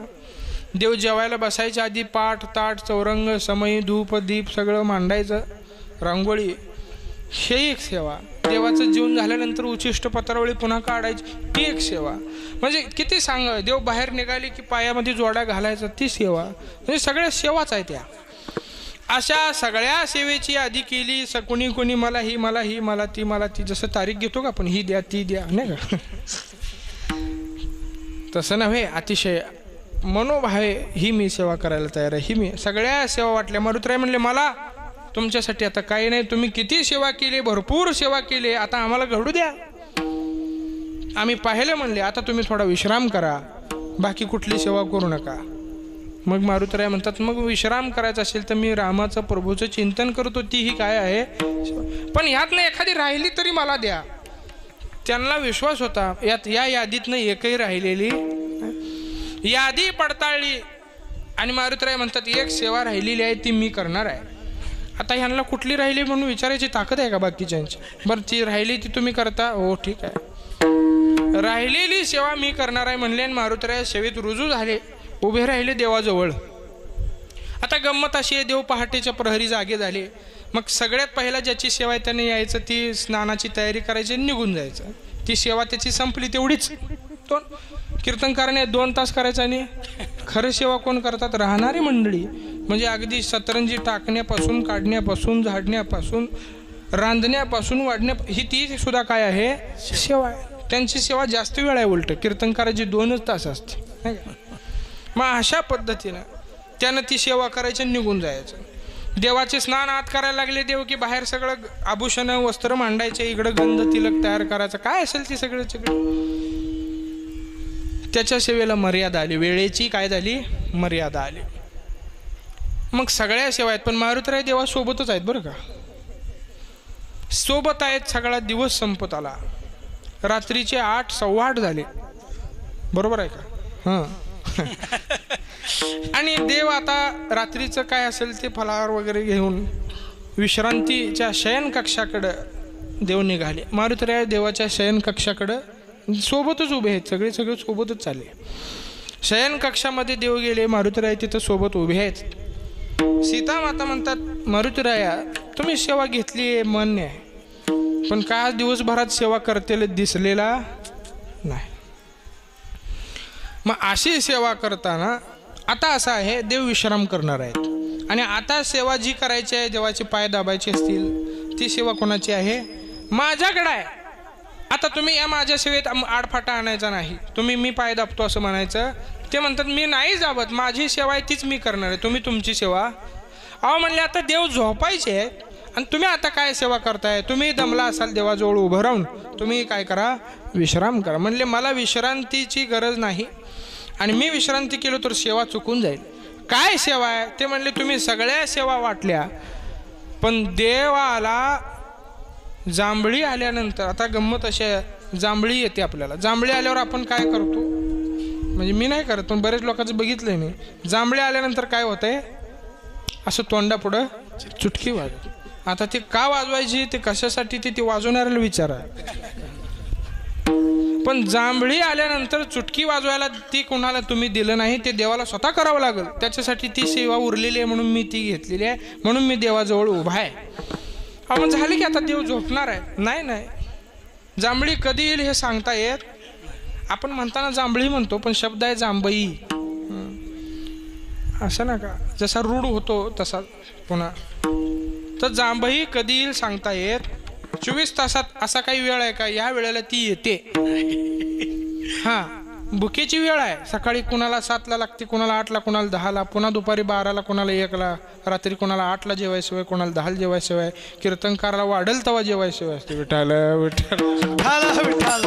देव जेवायला बसायच्या आधी पाठ ताट चौरंग समई धूप दीप सगळं मांडायचं रांगोळी हे एक सेवा. देवाचं जीवन झाल्यानंतर उचिष्ट पत्रावळी पुन्हा काढायची ती एक सेवा. म्हणजे किती सांगा देव बाहेर निघाली की पायामध्ये जोडा घालायचा ती सेवा. म्हणजे सगळ्या सेवाच आहे त्या. अशा सगळ्या सेवेची यादी केली. कोणी कोणी मला ही मला ही मला ती जसं तारीख घेतो का आपण ही द्या ती द्या नाही का तसं नव्हे. अतिशय मनोभावे ही मी सेवा करायला तयार आहे. ही मी सगळ्या सेवा वाटल्या. मारुतीराय म्हणले मला तुमच्यासाठी आता काही नाही. तुम्ही किती सेवा केली भरपूर सेवा केली आता आम्हाला घडू द्या. आम्ही पाहिले म्हणले आता तुम्ही थोडा विश्राम करा बाकी कुठली सेवा करू नका. मग मारुतीराय म्हणतात मग विश्राम करायचा असेल तर मी रामाचं प्रभूचं चिंतन करतो तीही काय आहे पण ह्यातनं एखादी राहिली तरी मला द्या. त्यांना विश्वास होता या यादीतनं एकही राहिलेली यादी पडताळली आणि मारुतीराय म्हणतात एक सेवा राहिलेली आहे ती मी करणार आहे. आता ह्यांना कुठली राहिली म्हणून विचारायची ताकद आहे का बाकीच्यांची? बरं ती राहिली ती तुम्ही करता हो ठीक आहे. राहिलेली सेवा मी करणार आहे म्हणले आणि मारुतीराय सेवेत रुजू झाले. उभे राहिले देवाजवळ. आता गंमत अशी आहे देव पहाटेच्या प्रहरी जागे झाले. मग सगळ्यात पहिला ज्याची सेवा आहे त्याने यायचं ती स्नानाची तयारी करायची निघून जायचं. ती सेवा त्याची संपली तेवढीच. कीर्तनकाराने 2 तास करायचं आणि खरं सेवा कोण करतात? राहणारी मंडळी. म्हणजे अगदी सतरंजी टाकण्यापासून, काढण्यापासून, झाडण्यापासून, रांधण्यापासून, वाढण्या, ही ती सुद्धा काय आहे? सेवा आहे. त्यांची सेवा जास्त वेळ आहे. उलट कीर्तनकाराची 2च तास असते, नाही का? मग अशा पद्धतीनं त्यानं ती सेवा करायची आणि निघून जायचं. देवाचे स्नान आत करायला लागले देव, की बाहेर सगळं आभूषण वस्त्र मांडायचे, इकडं गंध तिलक तयार करायचं, काय असेल ती सगळं. त्याच्या सेवेला मर्यादा आली, वेळेची काय झाली? मर्यादा आली. मग सगळ्या सेवा आहेत, पण मारुतीराय देवा सोबतच आहेत बरं का, सोबत आहेत. सगळा दिवस संपत आला, रात्रीचे 8, 8:15 झाले, बरोबर आहे का? हां. आणि देव आता रात्रीचं काय असेल ते फलाहार वगैरे घेऊन विश्रांतीच्या शयन कक्षाकडं देव निघाले. मारुतीराय देवाच्या शयन कक्षाकडं सोबतच उभे आहेत, सगळे सोबतच चालले. शयन कक्षामध्ये देव गेले, मारुतीराय तिथं सोबत उभे आहेत. सीता माता म्हणतात, मारुतीराया तुम्ही सेवा घेतली आहे, मान्य आहे, पण काय दिवसभरात सेवा करतेला दिसलेला नाही. मग अशी सेवा करताना आता असं आहे, देव विश्राम करणार आहेत आणि आता सेवा जी करायची आहे, देवाचे पाय दाबायचे असतील, ती सेवा कोणाची आहे? माझ्याकडे आहे. आता तुम्ही या माझ्या सेवेत आडफाटा आणायचा नाही. तुम्ही मी पाय दाबतो असं म्हणायचं. ते म्हणतात मी नाही दाबत, माझी सेवा आहे तीच मी करणार आहे, तुम्ही तुमची सेवा. अहो म्हणले आता देव झोपायचे आहेत आणि तुम्ही आता काय सेवा करताय? तुम्ही दमला असाल देवाजवळ उभं राहून, तुम्ही काय करा? विश्राम करा. म्हणले मला विश्रांतीची गरज नाही आणि मी विश्रांती केलो तर सेवा चुकून जाईल. काय सेवा आहे? ते म्हणले तुम्ही सगळ्या सेवा वाटल्या, पण देवाला जांभळी आल्यानंतर, आता गंमत अशी आहे, जांभळी येते आपल्याला. जांभळी आल्यावर आपण काय करतो? म्हणजे मी नाही करत, पण बरेच लोकांचं बघितलंय मी. जांभळी आल्यानंतर काय होतंय? असं तोंडापुढं चुटकी वाजवतो. आता ते का वाजवायची, ते कशासाठी, ते वाजवणाऱ्याला विचारा. पण जांभळी आल्यानंतर चुटकी वाजवायला ती कोणाला तुम्ही दिलं नाही, ते देवाला स्वतः करावं लागेल. त्याच्यासाठी ती सेवा उरलेली आहे, म्हणून मी ती घेतलेली आहे, म्हणून मी देवाजवळ उभा आहे. आपण झाले की आता देव झोपणार आहे? नाही, जांभळी कधी येईल हे सांगता येत. आपण म्हणताना जांभळी म्हणतो, पण शब्द आहे जांभई. असं ना का, जसा रूढ होतो तसा पुन्हा. तर जांभई कधी येईल सांगता येत. 24 तासात असा काही वेळ आहे का या वेळेला ती येते? हां, भुकेची वेळ आहे. सकाळी कुणाला 7ला लागते, कुणाला 8ला, कुणाला 10ला, पुन्हा दुपारी 12ला, कुणाला 1ला, रात्री कुणाला 8ला जेवायशिवाय, कुणाला 10ला जेवायशिवाय, कीर्तनकाराला वाढेल तेव्हा जेवायशिवाय असते. विठाल विठाल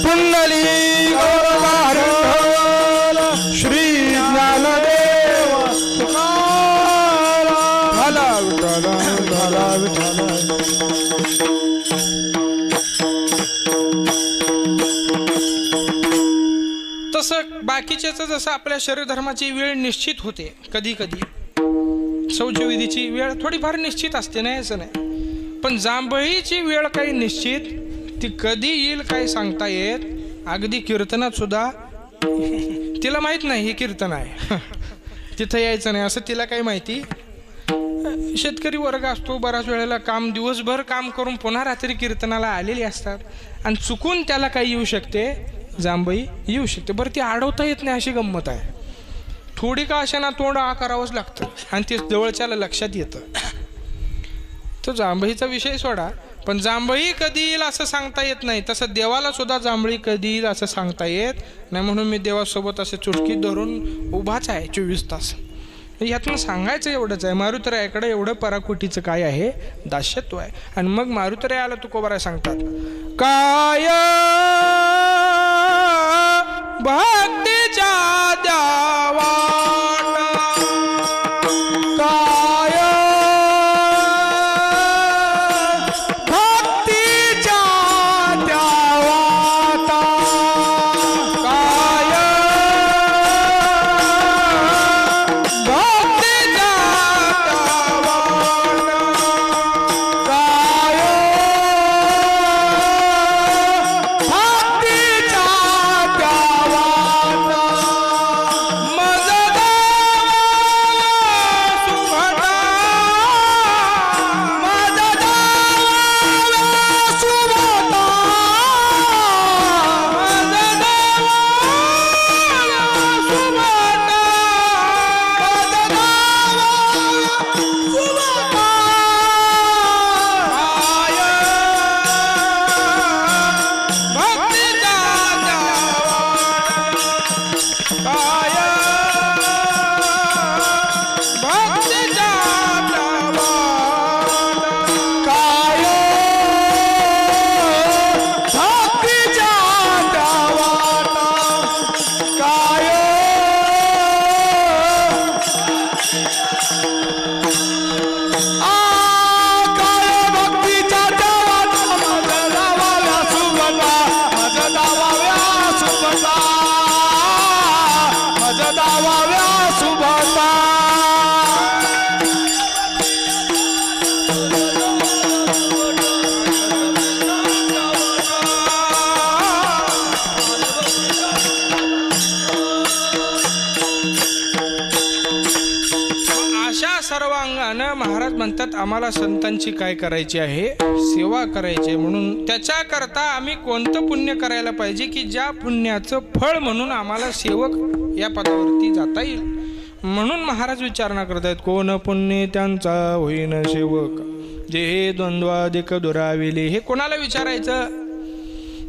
पुंडली श्री ज्ञानदेव तसं बाकीच्याच जसं आपल्या शरीर धर्माची वेळ निश्चित होते, कधी कधी शौचविधीची वेळ थोडीफार निश्चित असते, नाही असं नाही. पण जांभळीची वेळ काही निश्चित, ती कधी येईल काही सांगता येत. अगदी कीर्तनात सुद्धा तिला माहित नाही हे कीर्तन आहे, तिथं यायचं नाही असं तिला काही माहिती. शेतकरी वर्ग असतो, बऱ्याच वेळेला दिवसभर काम करून पुन्हा रात्री कीर्तनाला आलेली असतात आणि चुकून त्याला काही येऊ शकते, जांभई येऊ शकते. बरं ती अडवता येत नाही अशी गंमत आहे. थोडी का अशाना तोंड करावंच लागतं आणि ते जवळच्याला लक्षात येतं. तो जांभईचा विषय सोडा, पण जांभई कधी येईल असं सांगता येत नाही. तसं देवाला सुद्धा जांभळी कधी येईल असं सांगता येत नाही. म्हणून मी देवासोबत असे चुटकी धरून उभाच आहे 24 तास. यातनं सांगायचं एवढंच आहे, मारुतीरायाकडे एवढं पराकोटीचं काय आहे? दास्यत्व आहे. आणि मग मारुतीरायाला तुकोबाराय सांगतात, काय भक्तीच्या द्यावाट, काय भक्तीच्या द्यावाता, काय भक्तीच्या द्यावाट, काय भक्तीच्या द्यावाता, काय भक्तीच्या काय भक्तीच्या गावाला काय काय भक्तीच्या गावाला माझ्या दावाव्या सुभता माझ्या दावाव्या सुभता माझ्या दावाव्या सुभता अशा सर्वांगानं महाराज म्हणतात आम्हाला संतांची काय करायची आहे, सेवा करायची आहे. म्हणून त्याच्याकरता आम्ही कोणतं पुण्य करायला पाहिजे की ज्या पुण्याचं फळ म्हणून आम्हाला सेवक या पदावरती जाता येईल. म्हणून महाराज विचारणा करतायत कोण पुण्य त्यांचा होईन सेवक जे हे द्वंद्वाधिक दुराविले. हे कोणाला विचारायचं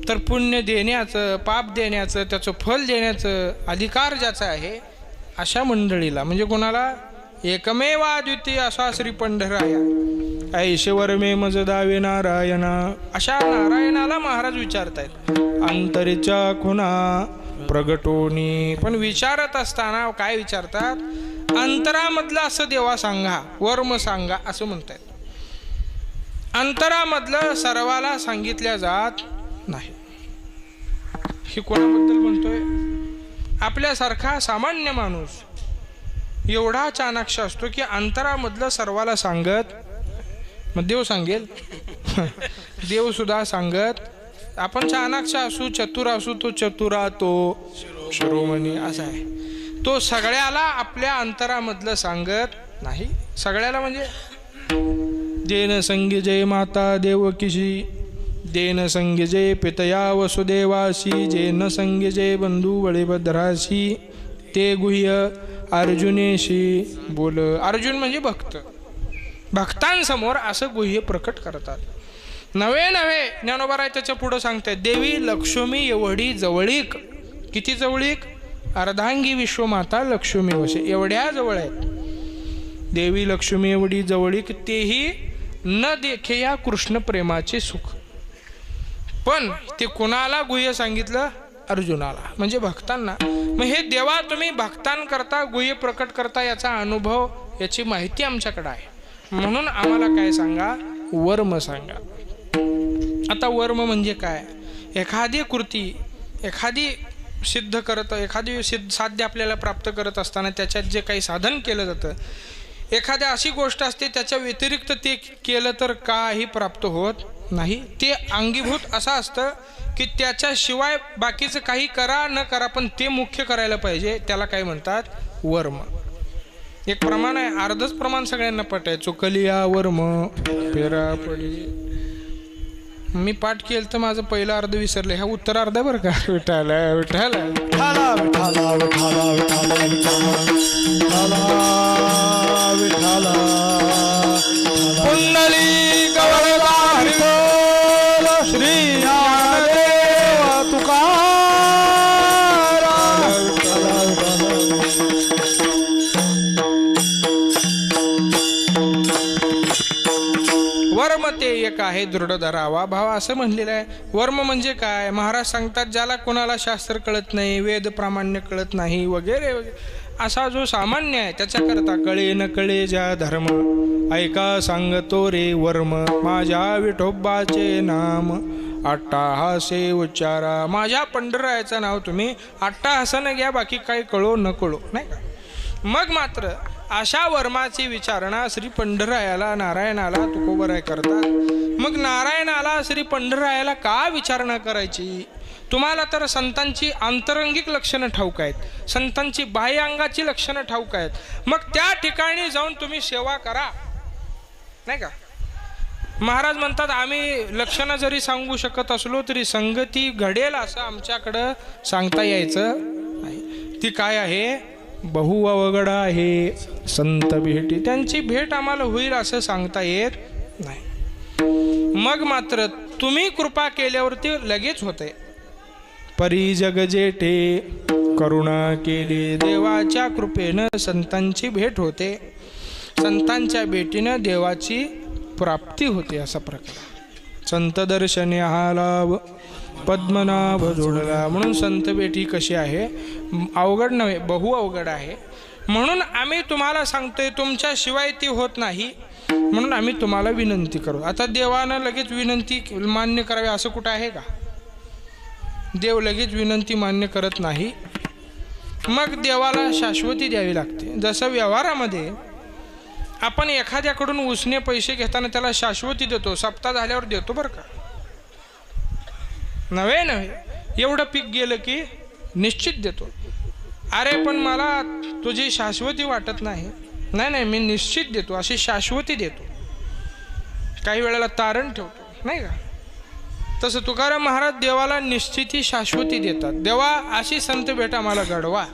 तर पुण्य देण्याचं, पाप देण्याचं, त्याचं फल देण्याचं अधिकार ज्याचा आहे अशा मंडळीला. म्हणजे कोणाला एकमेवा द्वितीय असा श्री पंढराया ऐश्वर मे मज दावे नारायणा. अशा नारायणाला महाराज विचारतायत अंतरीच्या खुणा प्रगटोनी. पण विचारत असताना काय विचारतात अंतरामधलं असं देवा सांगा, वर्म सांगा असं म्हणतायत. अंतरामधलं सर्वाला सांगितल्या जात नाही. ही कोणाबद्दल म्हणतोय? आपल्यासारखा सामान्य माणूस एवढा चाणाक्ष असतो की अंतरामधलं सर्वाला सांगत, मग देव सांगेल देव सुद्धा सांगत. आपण चाणाक्ष असू, चतुर असू, तो चतुरा तो शिरोमणी असा आहे. तो सगळ्याला आपल्या अंतरामधलं सांगत नाही. सगळ्याला म्हणजे देन संगी जय माता देवकीशी, देन संगी जय पितया वसुदेवासी, जेन संगी जय बंधू बळीभद्रासी, ते गुह्य अर्जुनेशी बोल. अर्जुन म्हणजे भक्त, भक्तांसमोर असं गुह्य प्रकट करतात. नवे नवे ज्ञानोबाराय त्याच्या पुढं सांगतात देवी लक्ष्मी एवढी जवळीक. किती जवळीक? अर्धांगी विश्वमाता लक्ष्मी वशे, एवढ्या जवळ आहेत देवी लक्ष्मी एवढी जवळीक. तेही न देखे या कृष्ण प्रेमाचे सुख. पण ते कोणाला गुह्य सांगितलं? अर्जुनाला, म्हणजे भक्तांना. मग हे देवा तुम्ही भक्तांकरता गुह्य प्रकट करता याचा अनुभव, याची माहिती आमच्याकडे आहे. म्हणून आम्हाला काय सांगा? वर्म सांगा. आता वर्म म्हणजे काय? एखादी कृती, एखादी सिद्ध करत, एखादी साध्य आपल्याला प्राप्त करत असताना त्याच्यात जे काही साधन केलं जातं, एखाद्या अशी गोष्ट असते त्याच्या व्यतिरिक्त ते केलं तर काही प्राप्त होत नाही. ते अंगीभूत असं असतं की त्याच्याशिवाय बाकीचं काही करा न करा पण ते मुख्य करायला पाहिजे. त्याला काय म्हणतात? वर्म. एक प्रमाण आहे, अर्धच प्रमाण सगळ्यांना पटायचो. कलिया वर्म फेरा पडी. मी पाठ केलं तर माझं पहिलं अर्ध विसरलं. ह्या उत्तर अर्ध बरं का. विठाला विठाला विठाला विठाला विठाला विठाला विठाला विठाला पुंडली कवळदार श्री ज्ञानदेव तुकाराम. वर्म ते एक आहे दृढ धरावा भाव असं म्हणलेलं आहे. वर्म म्हणजे काय? महाराज सांगतात ज्याला कोणाला शास्त्र कळत नाही, वेद प्रामाण्य कळत नाही वगैरे वगैरे असा जो सामान्य आहे त्याच्याकरता कळे न कळे ज्या धर्म ऐका सांगतो रे वर्म, माझ्या विठोबाचे नाम अट्टाहासे उच्चारा. माझ्या पंढरायाचं नाव तुम्ही अट्टाहासानं घ्या, बाकी काही कळो न कळो, नाही का. मग मात्र अशा वर्माची विचारणा श्री पंढरायाला, नारायणाला तुकोबराय करतात. मग नारायणाला श्री पंढरायाला का विचारणा करायची? तुम्हाला तर संतांची आंतरंगिक लक्षणं ठाऊक आहेत, संतांची बाह्य अंगाची लक्षणं ठाऊक आहेत. मग त्या ठिकाणी जाऊन तुम्ही सेवा करा, नाही का. महाराज म्हणतात आम्ही लक्षणं जरी सांगू शकत असलो तरी संगती घडेल असं आमच्याकडं सांगता यायचं नाही. ती काय आहे? बहु अवघड आहे संत भेटी, त्यांची भेट आम्हाला होईल असं सांगता येत नाही. मग मात्र तुम्ही कृपा केल्यावरती लगेच होते. परी जग जेठे करुणा केली देवाच्या कृपेनं संतांची भेट होते, संतांच्या भेटीनं देवाची प्राप्ती होते. असा प्रकार संत दर्शने हा लाभ पद्मनाभ जोडला. म्हणून संत भेटी कशी आहे, अवघड नव्हे, बहु अवघड आहे. म्हणून आम्ही तुम्हाला सांगतोय तुमच्याशिवाय ती होत नाही, म्हणून आम्ही तुम्हाला विनंती करू. आता देवानं लगेच विनंती मान्य करावी असं कुठं आहे का? देव लगेच विनंती मान्य करत नाही. मग देवाला शाश्वती द्यावी लागते. जसं व्यवहारामध्ये आपण एखाद्याकडून उसने पैसे घेताना त्याला शाश्वती देतो, सप्ताह झाल्यावर देतो बरं का, नव्हे एवढं पीक गेलं की निश्चित देतो. अरे पण मला तुझी शाश्वती वाटत नाही, नाही मी निश्चित देतो, अशी शाश्वती देतो. काही वेळेला तारण ठेवतो, नाही का? तसं तुकाराम महाराज देवाला निश्चिती शाश्वती देतात. देवा अशी संत भेट आम्हाला घडवा,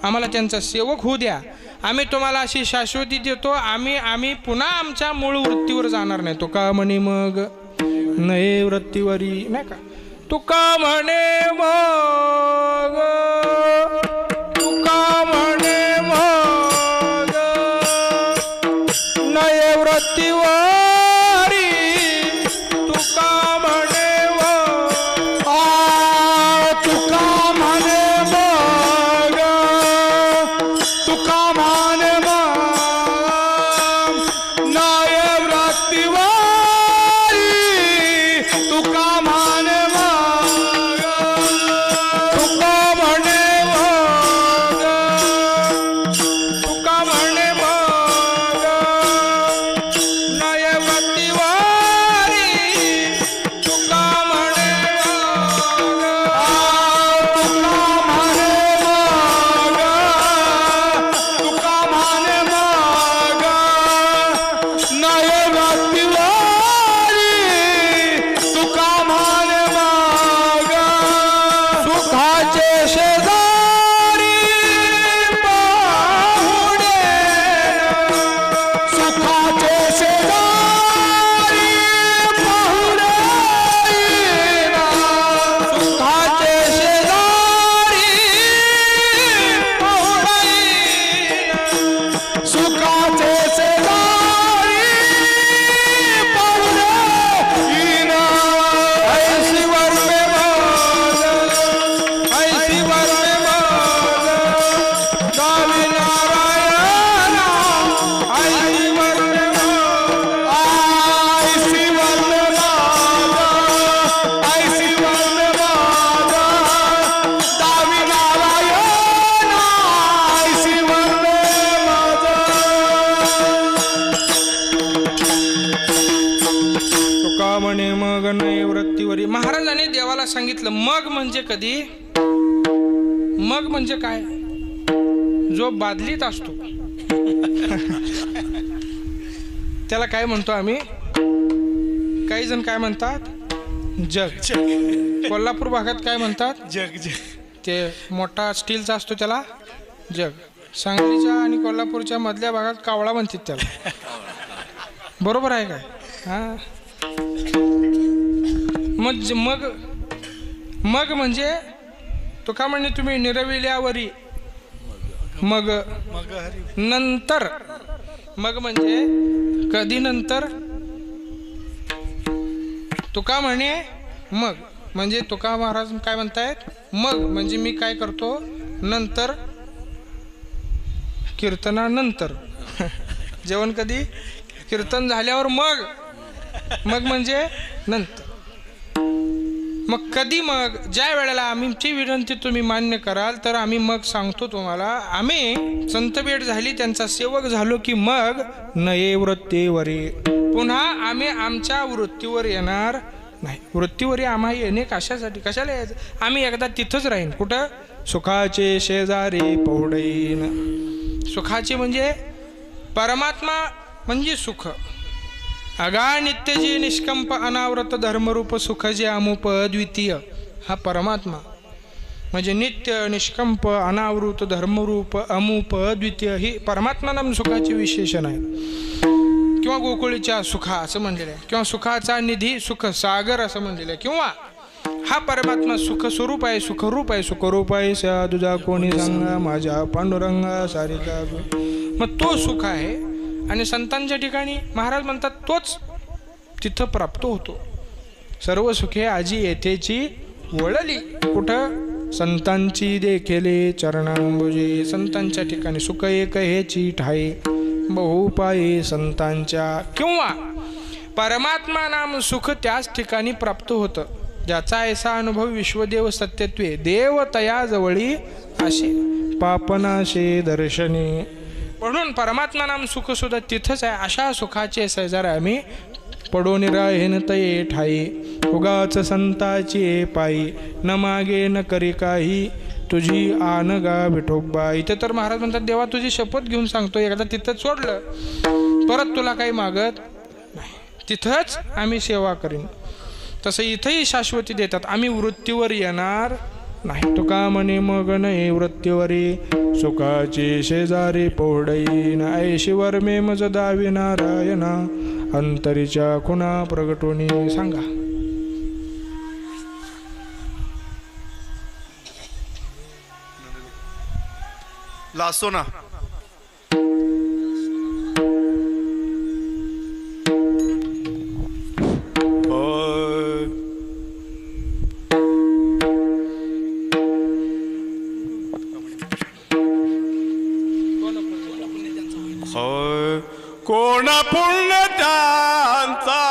आम्हाला त्यांचा सेवक होऊ द्या, आम्ही तुम्हाला अशी शाश्वती देतो, आम्ही पुन्हा आमच्या मूळ वृत्तीवर जाणार नाही. तुका म्हणे मग नये वृत्तीवरी, नाही का? तुका म्हणे मग, तुका म्हणे मग नये वृत्तीवरी, तुका म्हणे मग, तुका म्हणे मग, तुका म्हणे मग नये वृत्तीवरी, तुका म्हणे मग, तुका म्हणे मग, तुका म्हणे मग नये वृत्तीवरी, तुका म्हणे तुका म्हणे मग नये वृत्तीवरी, तुका म्हणे मग सुखाचे शेजारी पाहुणे, सुखाचे शेजारी पाहुणे, सुखाचे शेजारी पाहुणे, सुखाचे शेजारी पाहुणे, ऐसी वर में मौज, ऐसी वर में मौज, स्वामी नारायण, ऐसी वर में मौज, ऐसी वर्ण ऐसी वर्ण दावी नारायण, ऐसी वर्ण तुका म्हणे मग नये वृत्तीवरी. महाराजांनी देवाला सांगितलं मग म्हणजे कधी, मग म्हणजे काय, जो बादलीत असतो त्याला काय म्हणतो आम्ही, काही जण काय म्हणतात, जग. कोल्हापूर भागात काय म्हणतात, जग जग. ते मोठा स्टीलचा असतो त्याला जग. सांगलीच्या आणि कोल्हापूरच्या मधल्या भागात कावळा म्हणतात त्याला. बरोबर आहे काय? हां. मग मग म्हणजे तुका म्हणे तुम्ही निरविल्यावरी, मग नंतर, मग म्हणजे कधी नंतर. तुका म्हणे मग म्हणजे तुका महाराज काय म्हणतायत, मग म्हणजे मी काय करतो नंतर, कीर्तनानंतर. जेवण कधी, कीर्तन झाल्यावर मग, मग म्हणजे नंतर. मग कधी, मग ज्या वेळेला आमची विनंती तुम्ही मान्य कराल तर आम्ही मग सांगतो तुम्हाला, आम्ही संत भेट झाली, त्यांचा सेवक झालो की मग नये वृत्तीवरी, पुन्हा आम्ही आमच्या वृत्तीवर येणार नाही. वृत्तीवरी आम्हा येणे कशासाठी, कशाला यायचं, आम्ही एकदा तिथंच राहीन. कुठं, सुखाचे शेजारी पहुडैन. सुखाचे म्हणजे परमात्मा म्हणजे सुख, अगा नित्यजी निष्कंप अनावृत धर्मरूप सुख जे अमुप अद्वितीय. हा परमात्मा म्हणजे नित्य निष्कंप अनावृत धर्मरूप अमुप अद्वितीय, ही परमात्मा नाम सुखाचे विशेषण आहे. किंवा गोकुळीच्या सुखा असं म्हणलेलं आहे, किंवा सुखाचा निधी सुख सागर असं म्हणलेलं आहे, किंवा हा परमात्मा सुख स्वरूप आहे, सुखरूप आहे, सुखरूप आहे. सा तुझा कोणी सांगा माझ्या पांडुरंगा सारिका. मग तो सुख आहे आणि संतांच्या ठिकाणी महाराज म्हणतात तोच तिथं प्राप्त होतो. सर्व सुखे आजी येथेची वळली. कुठं? संतांची देखिले चरणांबुजे. संतांच्या ठिकाणी सुख एक हेची ठाई बहुपाये संतांच्या. किंवा परमात्मा नाम सुख त्याच ठिकाणी प्राप्त होतं ज्याचा ऐसा अनुभव विश्वदेव सत्यत्वे देव तया जवळी असे पापनाशे दर्शने. म्हणून परमात्मा नाम सुख सुद्धा तिथंच आहे. अशा सुखाचे शेजारी आम्ही पडून राहीन तये ठाई उगाच संताची पायी न मागे न करी काही तुझी आन गा विठोबा. इथे तर महाराज म्हणतात देवा तुझी शपथ घेऊन सांगतो एकदा तिथं सोडलं परत तुला काही मागत नाही, तिथंच आम्ही सेवा करीन. तसं इथंही शाश्वती देतात. आम्ही वृत्तीवर येणार नाही. तुका म्हणे मग नाही वृत्तीवरी सुखाची शेजारी पोहडईन ऐशीवर मे मज दावी नारायणा अंतरीच्या खुणा प्रगटोनी. सांगा लासो ना. कोण पुण्य त्यांचा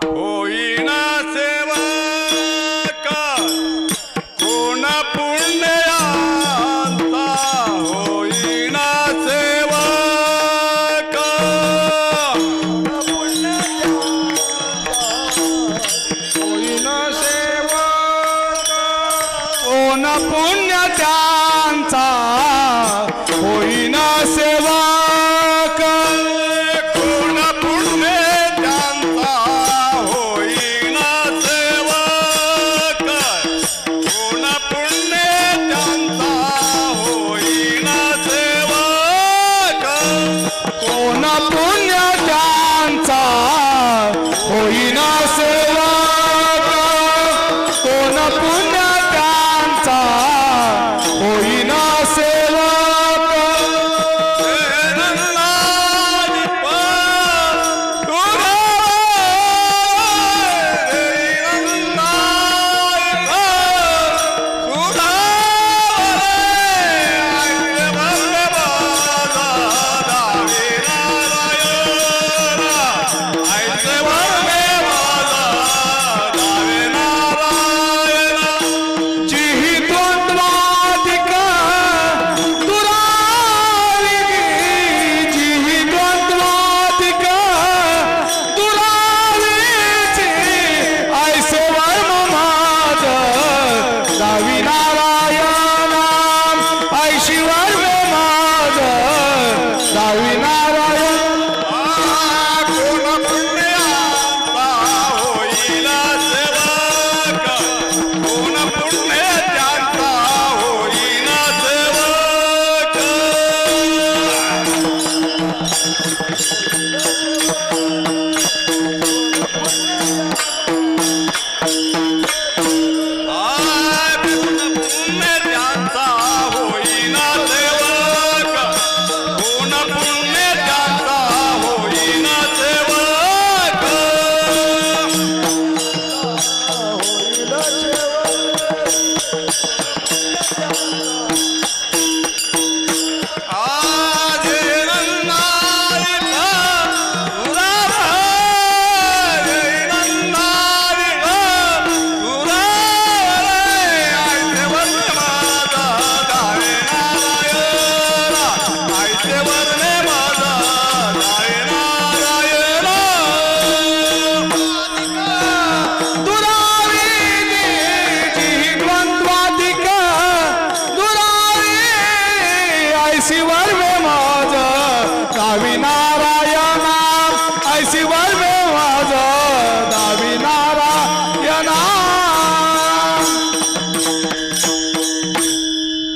होईना सेवक, कोण पुण्यांचा होईना सेवक, होईना सेवक, कोण पुण्य त्यांचा होईना सेवक.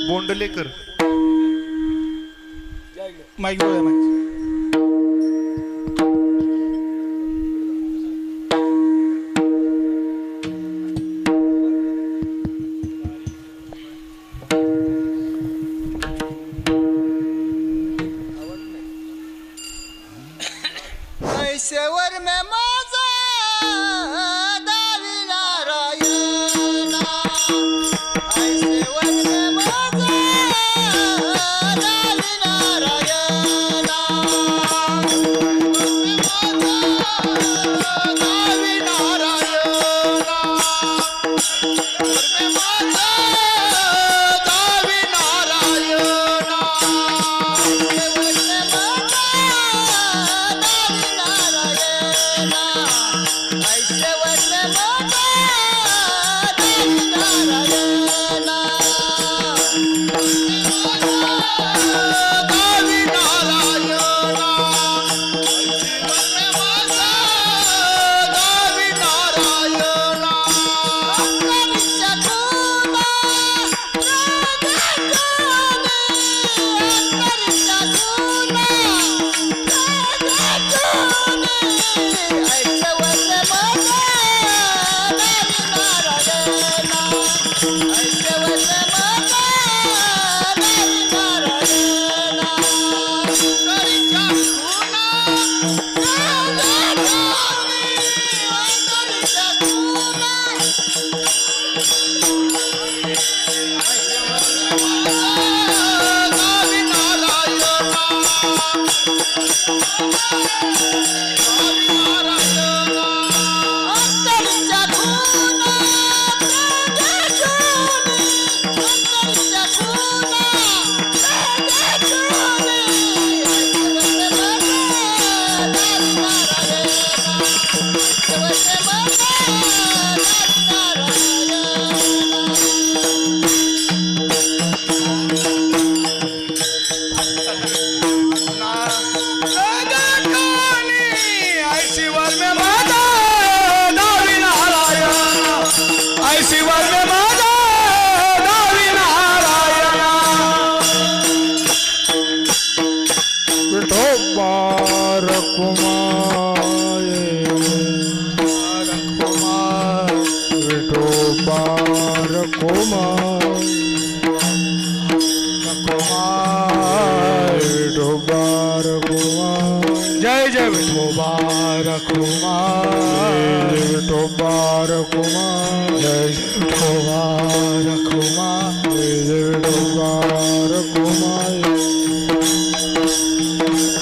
बोंडलेकर माईक बोला माईक. जय जय विठोबार कुमार विठोबार कुमार जय विठोबार कुमार जय विठोबार कुमार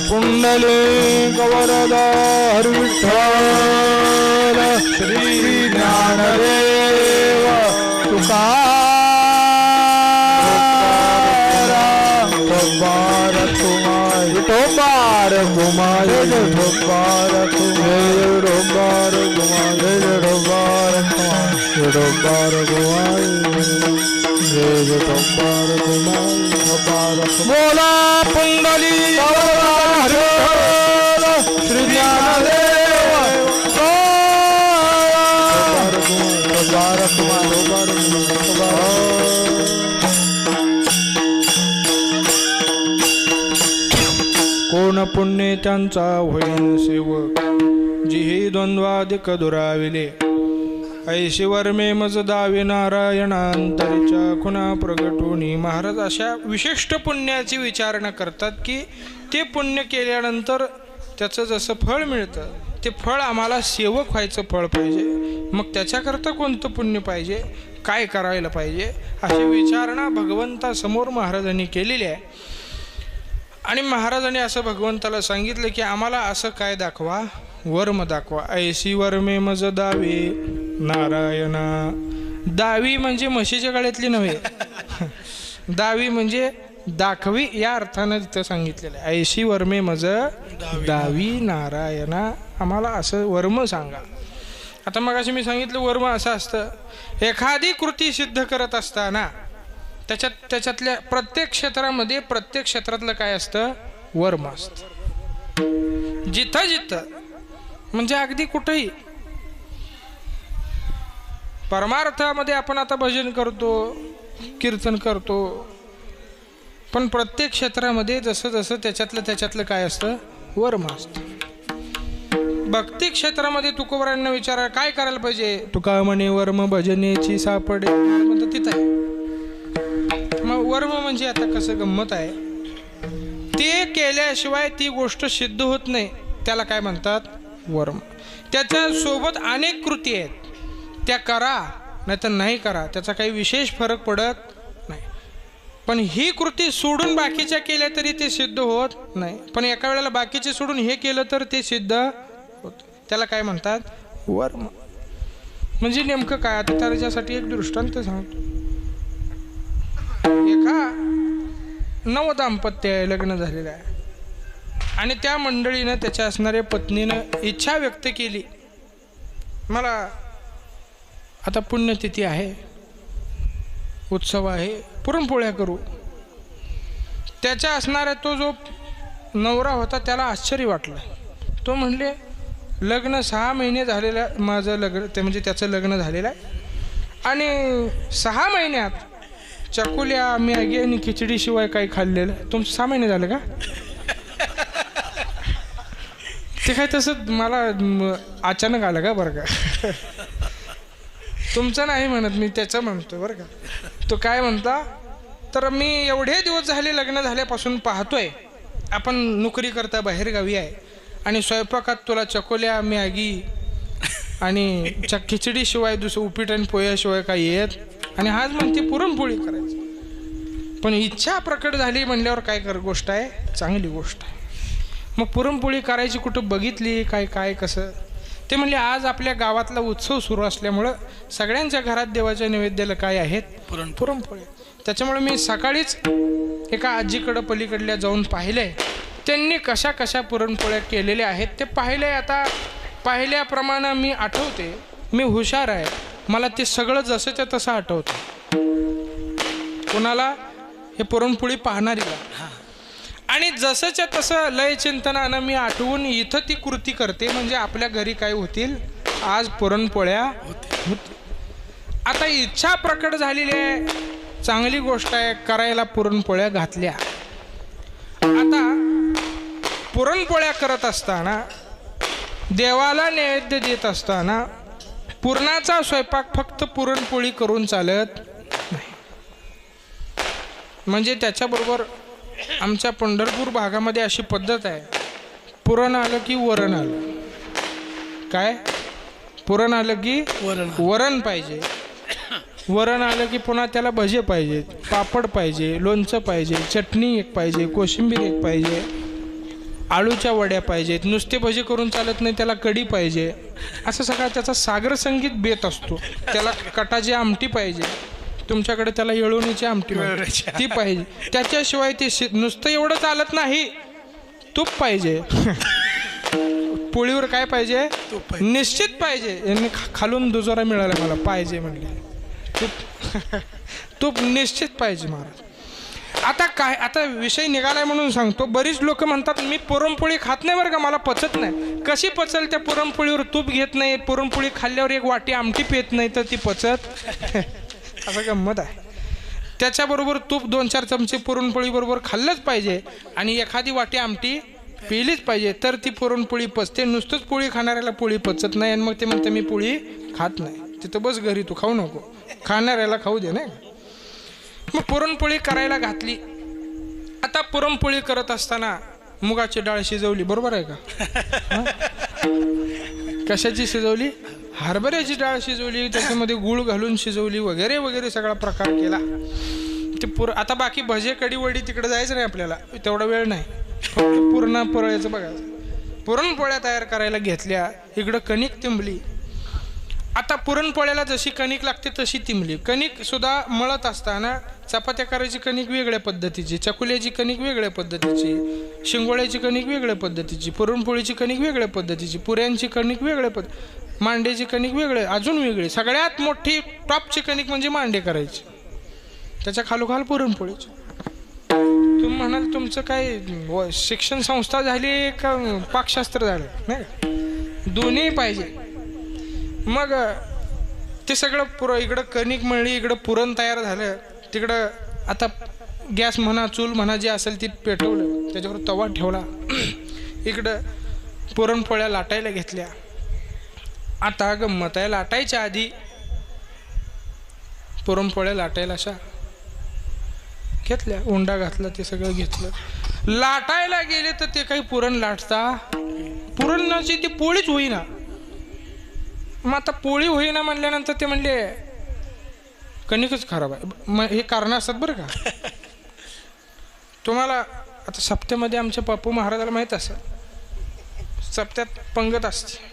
पुंडलिक वरदार विठ्ठल श्री ज्ञानदेव तुकाराम विठोबार कुमार विठोबार कुमार विठोबार कुमार विठोबार कुमार विठोबार कुमार विठोबार कुमार विठोबार कुमार विठोबार बोला पुंडली श्री ज्ञानदेव विठोबार कुमार कोण पुण्य त्यांचा होईन सेवक जिही द्वंद्वादिक दुराविले ऐशिवर मे मज दावे नारायणांतरीच्या खुणा प्रगटोनी. महाराज अशा विशिष्ट पुण्याची विचारणा करतात की ते पुण्य केल्यानंतर त्याचं जसं फळ मिळतं ते फळ आम्हाला सेवक व्हायचं फळ पाहिजे. मग त्याच्याकरता कोणतं पुण्य पाहिजे, काय करायला पाहिजे, अशी विचारणा भगवंतासमोर महाराजांनी केलेली आहे. आणि महाराजांनी असं भगवंताला सांगितलं की आम्हाला असं काय दाखवा, वर्म दाखवा. ऐशी वर्मे मज दावी नारायणा. दावी म्हणजे म्हशीच्या गळ्यातली नव्हे, दावी म्हणजे दाखवी या अर्थानं तिथं सांगितलेलं आहे. ऐशी वर्मे मज दावी नारायणा. आम्हाला असं वर्म सांगा. आता मग अशी मी सांगितलं वर्म असं असतं, एखादी कृती सिद्ध करत असताना त्याच्यातल्या प्रत्येक क्षेत्रामध्ये प्रत्येक क्षेत्रातलं काय असतं, वर्म असतं. जिथं जिथं म्हणजे अगदी कुठेही. परमार्थामध्ये आपण आता भजन करतो, कीर्तन करतो, पण प्रत्येक क्षेत्रामध्ये जसं जसं त्याच्यातलं काय असतं, वर्म असतं. भक्ती क्षेत्रामध्ये तुकोबारांना विचारा काय करायला पाहिजे, तुका म्हणे वर्म भजनेची सापडे म्हणतं तिथं आहे. मग वर्म म्हणजे आता कसं गंमत आहे, ते केल्याशिवाय ती गोष्ट सिद्ध होत नाही, त्याला काय म्हणतात, वर्म. त्याच्यासोबत अनेक कृती आहेत, त्या करा नाही तर नाही करा, त्याचा काही विशेष फरक पडत नाही. पण ही कृती सोडून बाकीच्या केल्या तरी ते सिद्ध होत नाही. पण एका वेळेला बाकीचे सोडून हे केलं तर ते सिद्ध होत. त्याला काय म्हणतात, वर्म. म्हणजे नेमकं काय, आता त्याच्यासाठी एक दृष्टांत सांगतो. एका नवदाम्पत्य आहे, लग्न झालेलं आहे, आणि त्या मंडळीनं त्याच्या असणाऱ्या पत्नीनं इच्छा व्यक्त केली, मला आता पुण्यतिथी आहे, उत्सव आहे, पुरणपोळ्या करू. त्याच्या असणारा तो जो नवरा होता त्याला आश्चर्य वाटलं. तो म्हणले लग्न 6 महिने झालेलं, माझं लग्न ते म्हणजे त्याचं लग्न झालेलं आहे, आणि 6 महिन्यात चकुल्या मॅगी आणि खिचडीशिवाय काही खाल्लेलं. तुमचं 6 महिने झालं का? ते काय तसं मला अचानक आलं का बरं का. तुमचं नाही म्हणत मी, त्याचं म्हणतो बरं का. तो काय म्हणता, तर मी एवढे दिवस झाले लग्न झाल्यापासून पाहतोय, आपण नोकरी करता बाहेरगावी आहे, आणि स्वयंपाकात तुला चकोल्या मॅगी आणि खिचडीशिवाय दुसरं उपीट आणि पोह्याशिवाय काही येत, आणि आज म्हणते पुरणपोळी करायची. पण इच्छा प्रकट झाली म्हणल्यावर काय गोष्ट आहे, चांगली गोष्ट आहे. मग पुरणपोळी करायची कुठं बघितली काय काय कसं. ते म्हणले आज आपल्या गावातला उत्सव सुरू असल्यामुळं सगळ्यांच्या घरात देवाच्या नैवेद्याला काय आहेत पुरणपोळी. त्याच्यामुळे मी सकाळीच एका आजीकडं पलीकडल्या जाऊन पाहिलंय, त्यांनी कशा कशा पुरणपोळ्या केलेल्या आहेत ते पाहिलंय. आता पाहिल्याप्रमाणे मी आठवते, मी हुशार आहे, मला ते सगळं जसंच्या तसं आठवतं. कोणाला? हे पुरणपोळी पाहणारीला. आणि जसंच्या तसं लय चिंतनानं मी आठवून इथं ती कृती करते, म्हणजे आपल्या घरी काय होतील, आज पुरणपोळ्या होतील. आता इच्छा प्रकट झालेली आहे, चांगली गोष्ट आहे, करायला पुरणपोळ्या घातल्या. आता पुरणपोळ्या करत असताना, देवाला नैवेद्य देत असताना पुरणाचा स्वयंपाक फक्त पुरणपोळी करून चालत नाही. म्हणजे त्याच्याबरोबर आमच्या पंढरपूर भागामध्ये अशी पद्धत आहे, पुरण आलं की वरण आलं. काय? पुरण आलं की वरण पाहिजे, वरण आलं की पुन्हा त्याला भजे पाहिजेत, पापड पाहिजे, लोणचं पाहिजे, चटणी एक पाहिजे, कोशिंबीर एक पाहिजे, आळूच्या वड्या पाहिजेत. नुसते भजे करून चालत नाही, त्याला कढी पाहिजे. असं सगळा त्याचा सागर संगीत बेत असतो. त्याला कटाची आमटी पाहिजे, तुमच्याकडे त्याला येळवणीची आमटी ती पाहिजे. त्याच्याशिवाय ते नुसतं एवढं चालत नाही, तूप पाहिजे. पोळीवर काय पाहिजे? निश्चित पाहिजे. यांनी खालून दुजोरा मिळाला मला, पाहिजे म्हणले तूप. तूप निश्चित पाहिजे महाराज. आता काय, आता विषय निघालाय म्हणून सांगतो. बरीच लोक म्हणतात मी पुरणपोळी खात नाही बरं का, मला पचत नाही. कशी पचल? त्या पुरणपोळीवर तूप घेत नाही, पुरणपोळी खाल्ल्यावर एक वाटी आमटी पित नाही तर ती पचत. असं गंमत आहे. त्याच्याबरोबर तूप 2-4 चमचे पुरणपोळी बरोबर खाल्लंच पाहिजे आणि एखादी वाटी आमटी पिलीच पाहिजे, तर ती पुरणपोळी पचते. नुसतंच पोळी खाणाऱ्याला पोळी पचत नाही आणि मग ते म्हणते मी पोळी खात नाही. तिथं बस घरी, तू खाऊ नको, खाणाऱ्याला खाऊ दे. नाही मग पुरणपोळी करायला घातली. आता पुरणपोळी करत असताना मुगाची डाळ शिजवली, बरोबर आहे का? कशाची शिजवली? हरभऱ्याची डाळ शिजवली, त्याच्यामध्ये गूळ घालून शिजवली वगैरे वगैरे सगळा प्रकार केला. ते आता बाकी भजे कढी वडी तिकडे जायचं नाही आपल्याला, तेवढा वेळ नाही. फक्त पुरणापोळ्याचं बघायचं. पुरणपोळ्या तयार करायला घेतल्या. इकडं कणिक तिंबली. आता पुरणपोळ्याला जशी कणिक लागते तशी तिंबली. कणिक सुद्धा मळत असताना चपात्या करायची कणिक वेगळ्या पद्धतीची, चकुल्याची कणिक वेगळ्या पद्धतीची, शिंगोळ्याची कणिक वेगळ्या पद्धतीची, पुरणपोळीची कणिक वेगळ्या पद्धतीची, पुऱ्यांची कणिक वेगळ्या मांडेची कणिक वेगळे, अजून वेगळे. सगळ्यात मोठी टॉपची कणिक म्हणजे मांडे करायची, त्याच्या खालोखाल पुरणपोळीची. तुम्ही म्हणाल तुमचं काय शिक्षण संस्था झाली का पाकशास्त्र झालं? नाही, दोन्ही पाहिजे. मग ते सगळं इकडं कणिक मळली, इकडं पुरण तयार झालं, तिकडं आता गॅस म्हणा चूल म्हणा जे असेल ती पेटवलं, त्याच्यावर तवा ठेवला, इकडं पुरणपोळ्या लाटायला घेतल्या. आता गंमत आहे, लाटायच्या आधी पुरणपोळ्या लाटायला अशा घेतल्या, उंडा घातला, ते सगळं घेतलं. लाटायला गेले तर ते काही पुरण लाटता, पुरणाची ती पोळीच होईना. मग आता पोळी होईना म्हणल्यानंतर ते म्हणले कणिकच खराब आहे. मग हे कारण असतात बरं का. तुम्हाला आता सप्त्यामध्ये आमच्या पप्पू महाराजाला माहीत असेल, सप्त्यात पंगत असते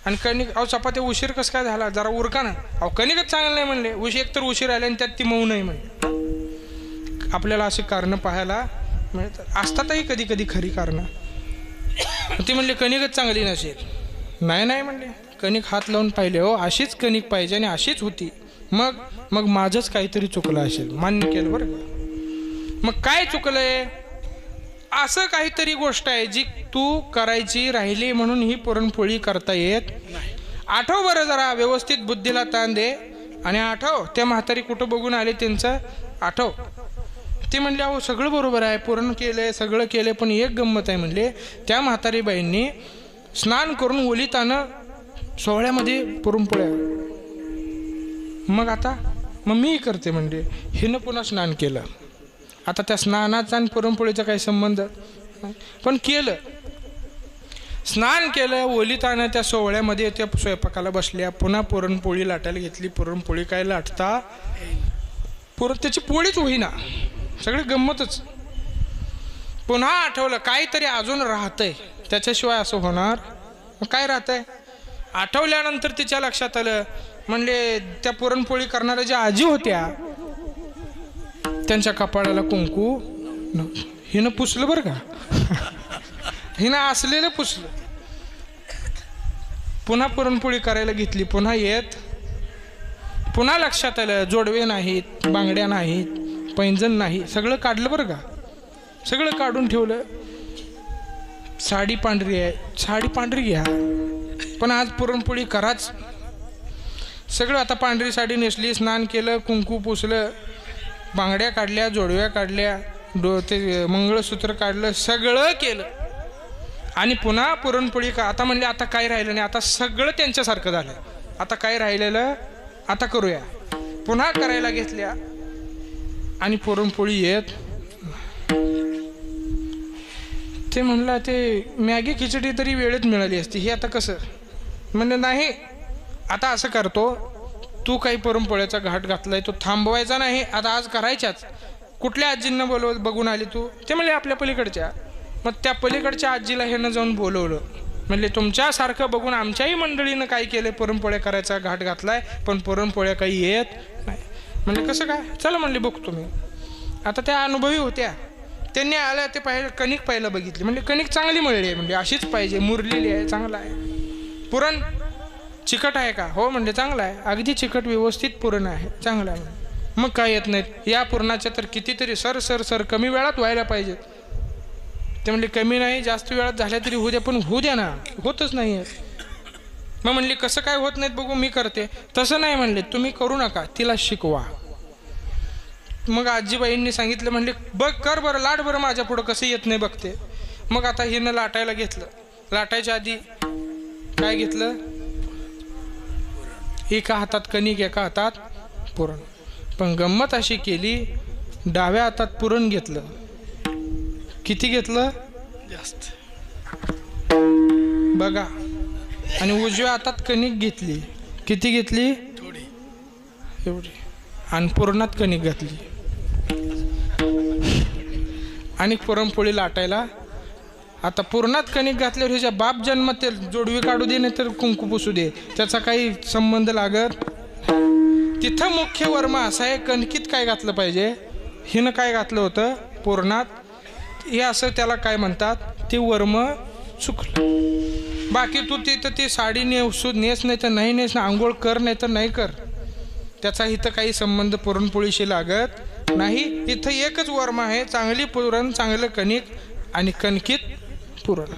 आणि कणिक, अहो चपात्या उशीर कसं काय झाला, जरा उरका ना. अहो कणिकच चांगलं नाही म्हणले, एकतर उशीर आले आणि त्यात ती मऊ नाही म्हणले. आपल्याला अशी कारणं पाहायला मिळतात. असतातही कधी कधी खरी कारणं. ती म्हणले कणिकच चांगली नसेल. नाही म्हणले, कणिक हात लावून पाहिले, हो अशीच कणिक पाहिजे आणि अशीच होती. मग माझंच काहीतरी चुकलं असेल, मान्य केलं बरं का. मग काय चुकलंय? असं काहीतरी गोष्ट आहे जी तू करायची राहिली म्हणून ही पुरणपोळी करता येत नाही. आठव बरं, जरा व्यवस्थित बुद्धीला ताण दे आणि आठव. त्या म्हातारी कुठं बघून आले त्यांचं आठव. ते म्हणले अहो सगळं बरोबर आहे, पुरण केलंय, सगळं केलंय, पण एक गंमत आहे म्हणले. त्या म्हातारी बाईंनी स्नान करून ओलितानं सोहळ्यामध्ये पुरणपोळ्या. मग मी करते म्हणले. हिनं पुन्हा स्नान केलं. आता त्या स्नानाचा आणि पुरणपोळीचा काही संबंध नाही, पण केलं. स्नान केलं, ओलितानं त्या सोहळ्यामध्ये त्या स्वयंपाकाला बसल्या. पुन्हा पुरणपोळी लाटायला घेतली. पुरणपोळी काय लाटता त्याची पोळीच होईना. सगळी गंमतच. पुन्हा आठवलं काहीतरी अजून राहतंय, त्याच्याशिवाय असं होणार. मग काय राहतंय आठवल्यानंतर तिच्या लक्षात आलं. म्हणले त्या पुरणपोळी करणाऱ्या ज्या आजी होत्या त्यांच्या कपाळाला कुंकू हिनं पुसलं बरं का. हिनं असलेलं पुसलं. पुन्हा पुरणपोळी करायला घेतली. पुन्हा येत पुन्हा लक्षात आलं जोडवे नाहीत, बांगड्या नाहीत, पैंजण नाही. सगळं काढलं बरं का, सगळं काढून ठेवलं. साडी पांढरी आहे, साडी पांढरी घ्या, पण आज पुरणपोळी कराच. सगळं आता पांढरी साडी नेसली, स्नान केलं, कुंकू पुसलं, बांगड्या काढल्या, जोडव्या काढल्या, ते मंगळसूत्र काढलं, सगळं केलं. आणि पुन्हा पुरणपोळी का आता म्हणले आता काय राहिलं नाही, आता सगळं त्यांच्यासारखं झालं, आता काय राहिलेलं आता करूया. पुन्हा करायला घेतल्या आणि पुरणपोळी येत. ते म्हणलं ते मॅगी खिचडी तरी वेळेत मिळाली असती, हे आता कसं. म्हणजे नाही, आता असं करतो, तू काही पुरणपोळ्याचा घाट घातलाय तो थांबवायचा नाही, आता आज करायच्याच. कुठल्या आजींना बघून आली तू? ते म्हणले आपल्या पलीकडच्या. मग त्या पलीकडच्या आजीला ह्यानं जाऊन बोलवलं. म्हणले तुमच्यासारखं बघून आमच्याही मंडळीनं काय केलं, पुरणपोळ्या करायचा घाट घातलाय, पण पुरणपोळ्या काही येत नाही. म्हणले कसं काय? चला म्हणले बघतो मी. आता त्या अनुभवी होत्या, त्यांनी आल्या, ते पाहिलं कणिक पहिलं बघितली. म्हणजे कणिक चांगली मळली आहे, म्हणजे अशीच पाहिजे, मुरलेली आहे, चांगला आहे. पुरण चिकट आहे का? हो म्हणजे चांगला आहे, अगदी चिकट व्यवस्थित पुरण आहे, चांगलं आहे. मग काय येत नाहीत या पुरणाच्या तर कितीतरी सर सर सर कमी वेळात व्हायला पाहिजेत. ते म्हणले कमी नाही, जास्त वेळात झाल्या तरी होऊ द्या, पण होऊ द्या ना, होतच नाही आहे. मग म्हणले कसं काय होत नाहीत बघू, मी करते. तसं नाही म्हणले, तुम्ही करू नका, तिला शिकवा. मग आजीबाईंनी सांगितलं, म्हणले बघ कर बरं, लाट बरं माझ्या पुढं कसं येत नाही बघते. मग आता हिनं लाटायला घेतलं. लाटायच्या आधी काय घेतलं? एका हातात कणिक, एका हातात पुरण. पण गंमत अशी केली, डाव्या हातात पुरण घेतलं. किती घेतलं? जास्त बघा. आणि उजव्या हातात कणिक घेतली. किती घेतली? थोडी, एवढी. आणि पुरणात कणिक घातली आणि पुरणपोळी लाटायला. आता पुरणात कणिक घातल्यावर ह्याच्या बाप जन्म ते जोडवी काढू दे नाही तर कुंकू पुसू दे, त्याचा काही संबंध लागत. तिथं मुख्य वर्म असा आहे, कणकीत काय घातलं पाहिजे. हिनं काय घातलं होतं? पुरणात. हे असं त्याला काय म्हणतात, ते वर्म चुकलं. बाकी तू तिथं ती साडी नेस नाही तर नाही नेस, आंघोळ कर नाही तर नाही कर, त्याचा इथं काही संबंध पुरणपोळीशी लागत नाही. इथं एकच वर्म आहे, चांगली पुरण, चांगलं कणिक आणि कणकीत पुरण.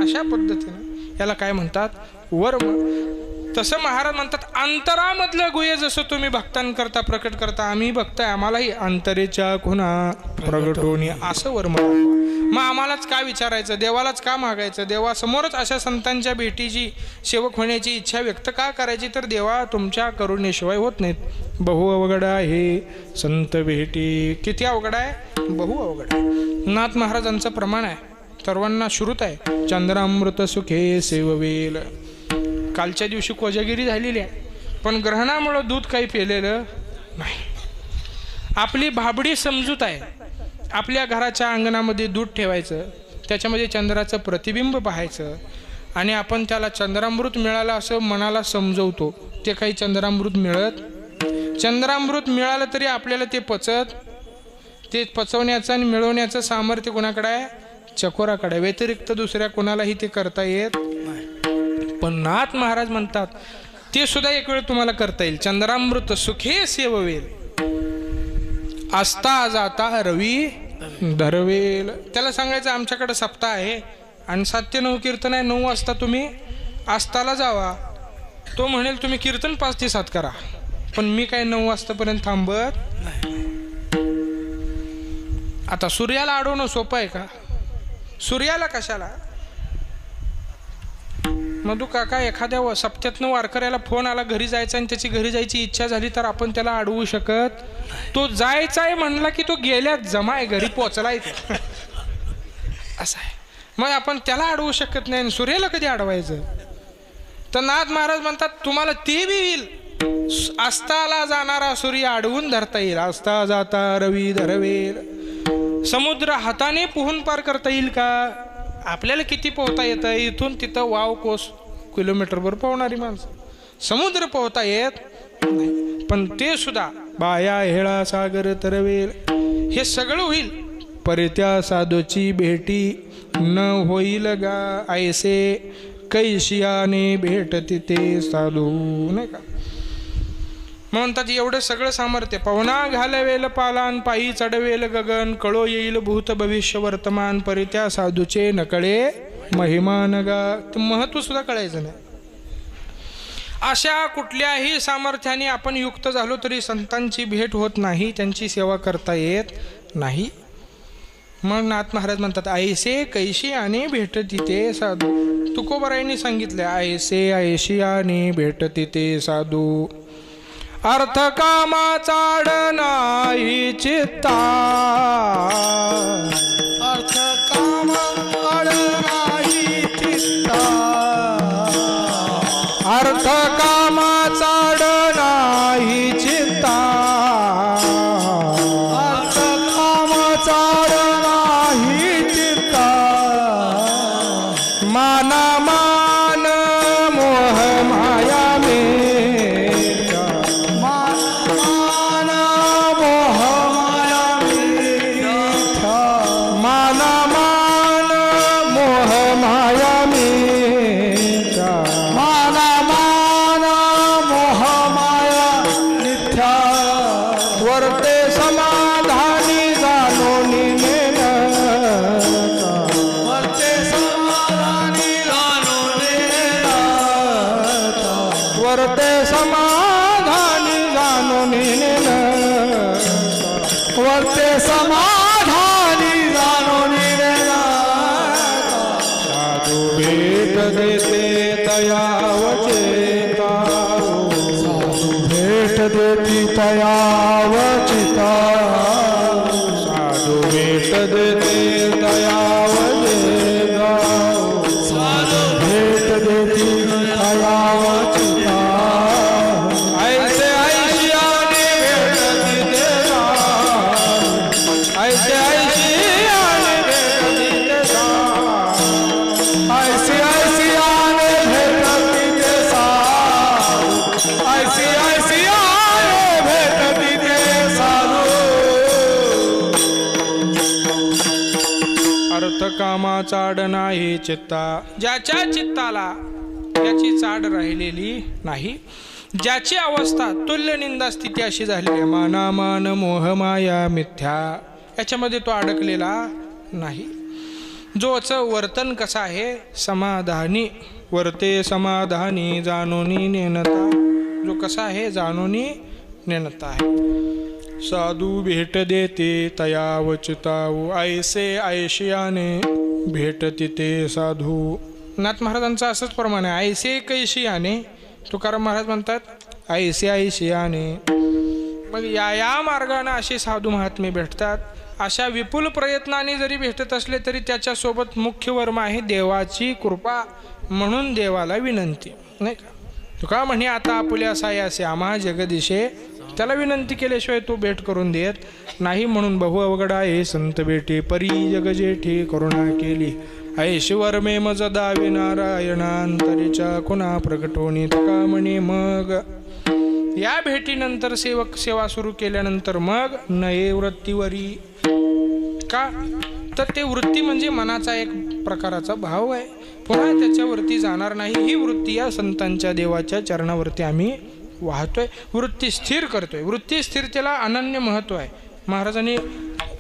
अशा पद्धतीने याला काय म्हणतात? वर्म. तसं महाराज म्हणतात अंतरामधलं गुह्य जसं तुम्ही भक्तांकरता प्रकट करता, आम्ही बघताय, आम्हालाही अंतरेच्या खुणा प्रगट होणे असं वर्म. मग आम्हालाच का विचारायचं, देवालाच का मागायचं? देवासमोरच अशा संतांच्या भेटीची, सेवक होण्याची इच्छा व्यक्त का करायची? तर देवा तुमच्या करुणेशिवाय होत नाहीत. बहु अवघड आहे संत भेटी. किती अवघड आहे? बहु अवघड आहे. नाथ महाराजांचं प्रमाण आहे, सर्वांना श्रुत आहे, चंद्रामृत सुखे सेववेल. कालच्या दिवशी कोजागिरी झालेली आहे, पण ग्रहणामुळं दूध काही पेलेलं नाही. आपली भाबडी समजूत आहे, आपल्या घराच्या अंगणामध्ये दूध ठेवायचं, त्याच्यामध्ये चंद्राचं प्रतिबिंब पाहायचं आणि आपण त्याला चंद्रामृत मिळालं असं मनाला समजवतो. ते काही चंद्रामृत मिळत. चंद्रामृत मिळालं तरी आपल्याला ते ते पचवण्याचं आणि मिळवण्याचं सामर्थ्य कोणाकडे आहे? चकोराकडे. व्यतिरिक्त दुसऱ्या कोणालाही ते करता येत नाही. पण नाथ महाराज म्हणतात ते सुद्धा एक वेळ तुम्हाला करता येईल. चंद्रामृत सुखे सेववेल, असता जाता रवी धरवेल. त्याला सांगायचं आमच्याकडे सप्ताह आहे आणि 7 ते 9 कीर्तन आहे, 9 वाजता तुम्ही आस्ताला जावा. तो म्हणेल तुम्ही कीर्तन 5 ते 7 करा, पण मी काय 9 वाजतापर्यंत थांबत नाही. आता सूर्याला अडवणं सोपं आहे का? सूर्याला कशाला? मधू काका एखाद्या सप्त्यातनं वारकऱ्याला फोन आला घरी जायचा आणि त्याची घरी जायची इच्छा झाली तर आपण त्याला अडवू शकत? तो जायचा आहे म्हणला की तो गेल्यात जमा आहे, घरी पोचलाय असं आहे. मग आपण त्याला अडवू शकत नाही, सूर्याला कधी अडवायचं? तर नाथ महाराज म्हणतात तुम्हाला ते बी येईल, अस्ताला जाणारा सूर्य अडवून धरता येईल. अस्ता जाता रवी धरवेल. समुद्र हाताने पोहून पार करता येईल का? आपल्याला किती पोहता येतं? इथून तिथं वाव कोस किलोमीटरवर पोहणारी माणसं. समुद्र पोहता येत नाही. पण ते सुद्धा बाया हेळा सागर तरवेल हे सगळं होईल, परित्या साधूची भेटी न होईल गा. ऐसे कैशियाने भेटती ते साधू. नाही का म्हणतात एवढं सगळं सामर्थ्य. पवना घालवेल पालान पायी चढवेल गगन, कळो येईल भूत भविष्य वर्तमान, परित्या साधूचे नकळे महिमान गा. ते महत्व सुद्धा कळायचं नाही. अशा कुठल्याही सामर्थ्याने आपण युक्त झालो तरी संतांची भेट होत नाही, त्यांची सेवा करता येत नाही. मग नाथ महाराज म्हणतात ऐसे कैशी आणि भेटती ते साधू. तुकोबरायांनी सांगितले ऐसे ऐशियाने भेटती ते साधू. अर्थ कामाचा नाही चित्ता, अर्थ काम नाही चित्ता, अर्थ कामाचा नाही चित्ता, अर्थ कामाचा नाही चित्ता, माना मान मोह माया मेरा, मान मोह माया मिथ्या, माना मान मोह माया मेरा, मान मोह माया मिथ्या, वर्ते समाधानी जाणून नेनका, वर्ते समाधानी जाणून नेनका, वर्ते समाधानी जाणून नेनका. वर्ते समाधानी जाणून नेनका. साधू भेट देते तयावचेता, भेट देती तयावचिता, साधू भेट देते तयावचेता, भेट देती तयावचिता, ऐसे ऐशियाने भेटती ते साधू, ऐसे ऐशियाने भेटती ते साधू, ऐसी ऐसी आने भेटती ते साधू, ऐसी ऐसी आने भेटती ते साधू. अर्थ कामा चाड नाही चित्ता. ज्याच्या चित्ताला त्याची चाड राहिलेली नाही, ज्याची अवस्था तुल्य निंदा स्थिती अशी झालेली आहे, माना मान मोह माया मिथ्या, याच्यामध्ये तो अडकलेला नाही. जोचं वर्तन कसं आहे समाधानी, वर्ते समाधानी जाणोनी नेनता, जो कसा आहे जाणोनी नेनता आहे. साधू भेट देते तयावचिताऊ, ऐसे ऐशियाने भेटती ते साधू. नाथ महाराजांचं असंच प्रमाण आहे. ऐसे कैशियाने, तुकाराम महाराज म्हणतात ऐसे ऐशियाने. मग या मार्गाने असे साधू महात्मे भेटतात. अशा विपुल प्रयत्नाने जरी भेटत असले तरी त्याच्यासोबत मुख्य वर्म आहे देवाची कृपा. म्हणून देवाला विनंती, नाही का. तुका म्हणे आता आपुल्या सायासे आम्हा जगदिशे, त्याला विनंती केल्याशिवाय तो भेट करून देत नाही. म्हणून बहु अवघडा हे संत भेटी, परी जगजेठी करुणा केली, ऐश्वर मे मज दावी नारायणांतरीच्या कुणा प्रकटोनी. तुका म्हणे मग या भेटीनंतर सेवा सुरू केल्यानंतर मग नये वृत्तीवरी. का तर ते वृत्ती म्हणजे मनाचा एक प्रकाराचा भाव आहे, पुन्हा त्याच्यावरती जाणार नाही. ही वृत्ती या संतांच्या देवाच्या चरणावरती आम्ही वाहतोय, वृत्ती स्थिर करतोय. वृत्ती स्थिरतेला अनन्य महत्व आहे. महाराजांनी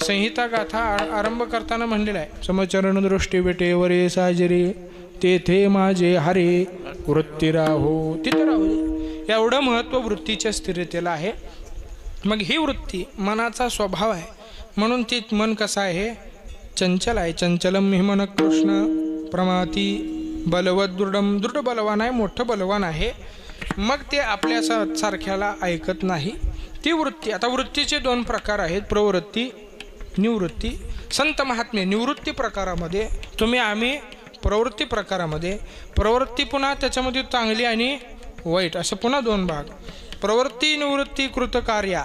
संहिता गाथा आरंभ करताना म्हणलेला आहे, समचरण दृष्टी बेटेवरे साजरे, तेथे माझे हरे वृत्ती राहो, तिथे राहू. एवढं महत्व वृत्तीच्या स्थिरतेला आहे. मग ही वृत्ती मनाचा स्वभाव आहे. म्हणून ती मन कसं आहे चंचल आहे. चंचलम हि मन कृष्ण प्रमाती बलवत दृढम, दृढ बलवान आहे, मोठं बलवान आहे. मग ते आपल्या सारख्याला ऐकत नाही. ती वृत्ती, आता वृत्तीचे दोन प्रकार आहेत, प्रवृत्ती निवृत्ती. संत महात्मे निवृत्ती प्रकारामध्ये, आम्ही प्रवृत्ती प्रकारामध्ये. प्रवृत्ती पुन्हा त्याच्यामध्ये चांगली आणि वाईट असं पुन्हा दोन भाग. प्रवृत्ती निवृत्ती कृतकार्या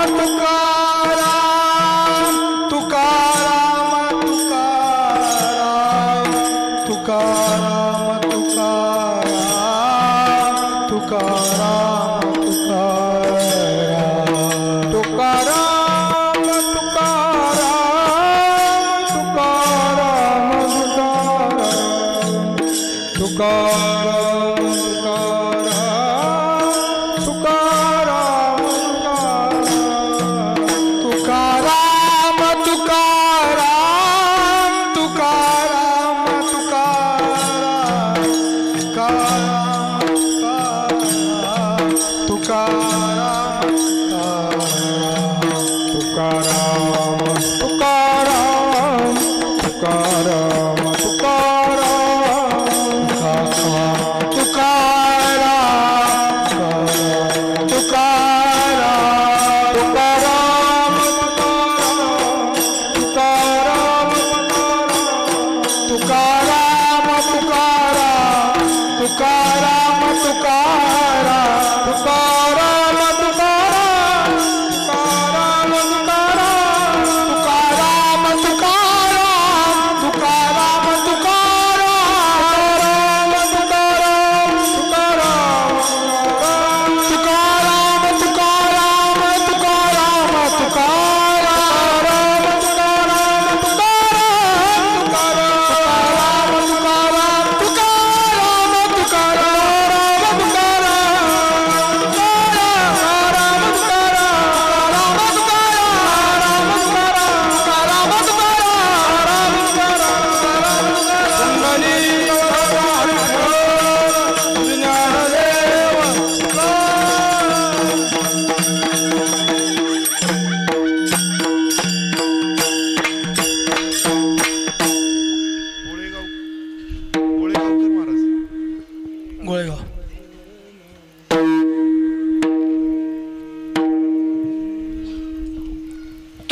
तुकाराम तुकाराम तुकाराम तुकाराम तुकाराम तुकाराम तुकाराम तुकाराम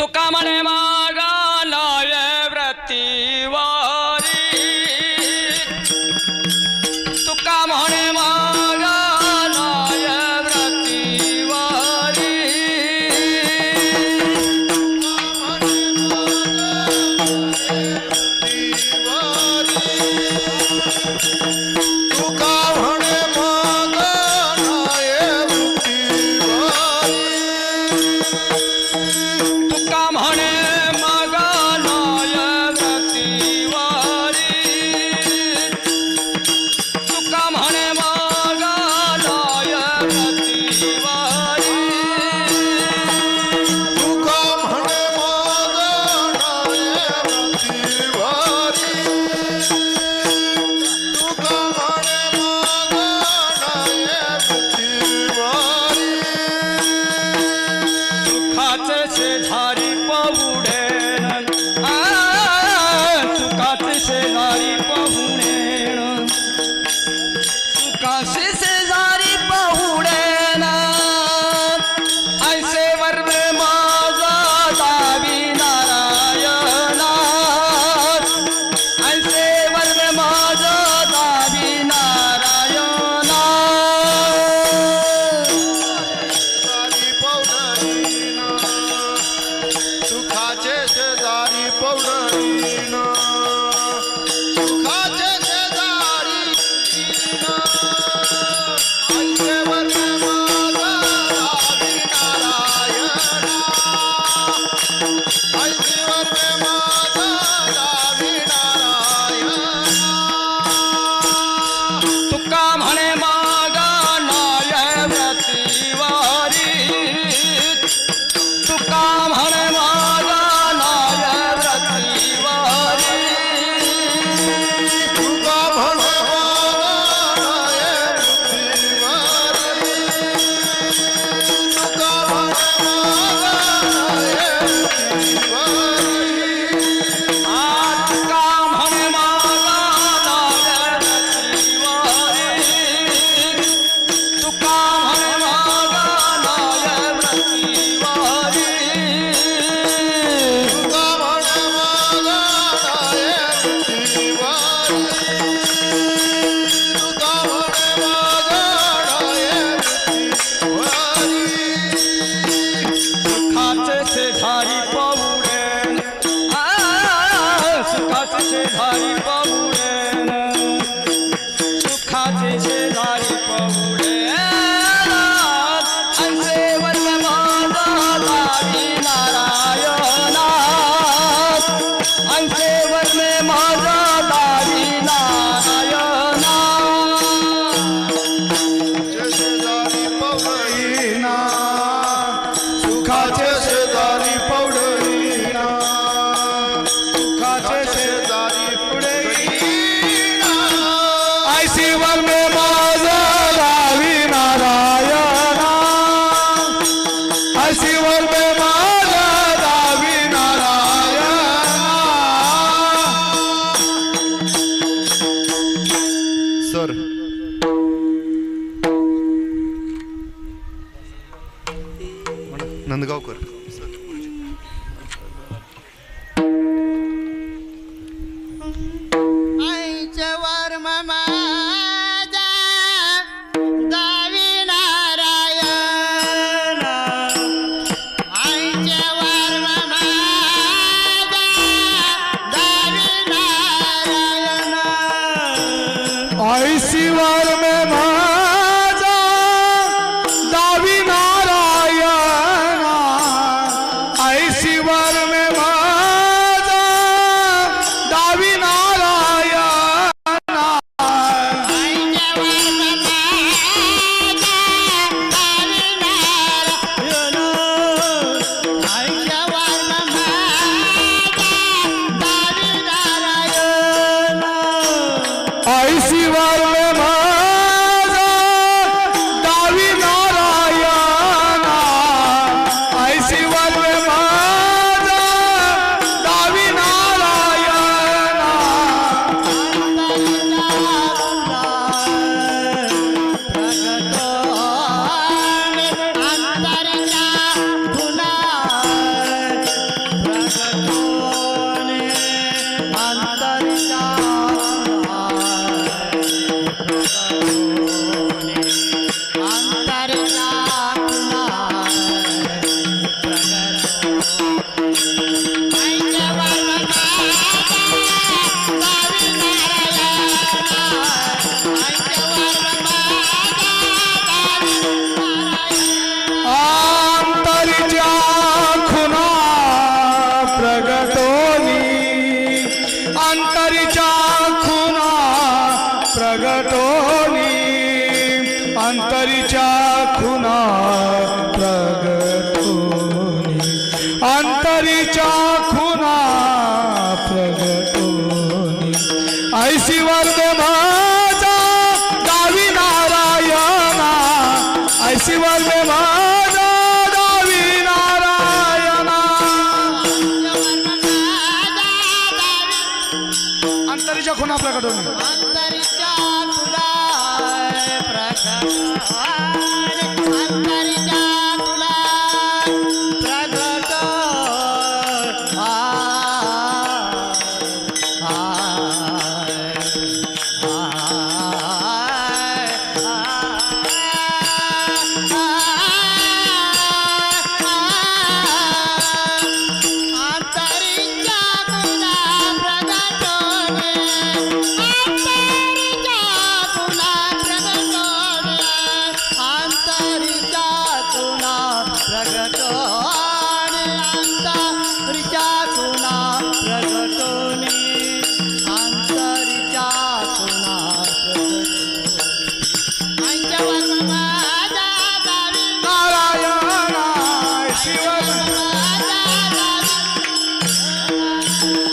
तुका म्हणे मागा नाय व्रतीवारी तुका म्हणे मागा नाय व्रतीवारी तुका म्हणे मग नाय वृत्तीवारी तुका म्हणे मागा नाय व्रतीवारी तुका म्हणे मागा नाय व्रतीवारी तुका म्हणे मग नाय वृत्तीवारी तुका म्हणे मग नाय वृत्तीवारी सुखाचे शेजारी पहुडेण सुखाचे शेजारी पहुडेण सुखाचे शेजारी पहुडेण ऐसे वर्वे माझा दावी नारायणा ऐसे वर्वे माझा दावी नारायणा शेजारी पौडरीन सुखाचे शेजारी पौडरीन सुखाचे शेजारी ऐसे वर्णे माझा दावी नारायणा ऐसे वर्णे माझा दावी नारायणा तुका म्हणे मागा नाय व्रतीवारी तुका म्हणे मागा नाय व्रतीवारी तुका म्हणे मागा नाय वृत्तीवारी तुका म्हणे मागा नाय वृत्तीवारी तुका म्हणे मागा नाय व्रतीवारी तुका म्हणे मागा नाय व्रतीवारी तुका म्हणे मागा नाय वृत्तीवारी तुका म्हणे मागा नाय वृत्तीवारी सुखाचे शेजारी पहुडेण सुखाचे शेजारी पहुडेण अंशेवर में माझा दावी नारायणा शेजारी पवळीना सुखाचे शेजारी पवळीना सुखाचे शेजारी पवळीना ऐशीवर में माझा दावी नारायणा ऐशीवर में माझा दावी नारायणा सर नंदगावकर आईच्या वर माझा दावी नारायण आईच्या वर माझा दावी नारायण ऐशीवर में माझा दावी नारायणा ऐशीवर में माझा दावी नारायणा आईच्या वर माझा दावी नारायण आईच्या वर माझा दावी नारायण ऐशीवर में माझा दावी नारायणा ऐशीवर में माझा दावी नारायणा अंतरच्या खुना प्रगटोनी अंतरच्या खुना प्रगटोनी अंतरच्या खुना प्रगटोनी अंतरच्या खुना प्रगटोनी ऐशीवर में माझा दावी नारायणा ऐशीवर में माझा दावी नारायणा अंतरीच्या खुना प्रगटोनी अंतरिच्या तुला प्रगट अंतरिच्या तुला प्रगट अंतरिच्या तुला प्रगटोने अंतरिच्या तुला प्रगटोने अंतरिच्या तुला प्रगटोने अंतरिच्या तुला प्रगटोने अंतरिच्या तुला प्रगटोने आईच्या वर माझा दावी नारायणा ऐशीवर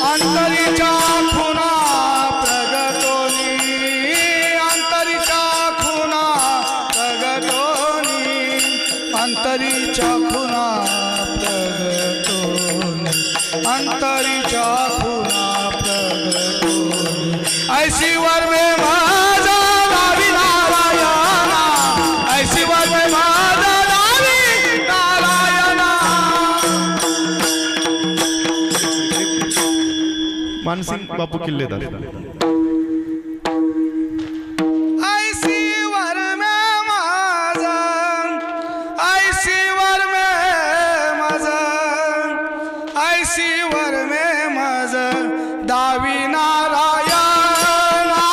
अंतरीच्या खुना प्रगटोनी अंतरीच्या खुना प्रगटोनी अंतरीच्या खुना प्रगटोनी अंतरीच्या खुना प्रगटोनी ऐशीवर में माझा दावी नारायणा ऐशीवर में माझा दावी नारायणा मानसिंग बापू किल्लेदार ऐशीवर में माझा ऐशीवर में माझा ऐशीवर में माझा दावी नारायणा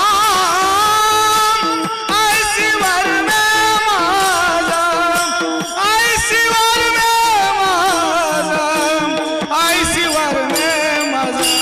ऐशीवर में माझा ऐशीवर में माझा ऐशीवर में माझा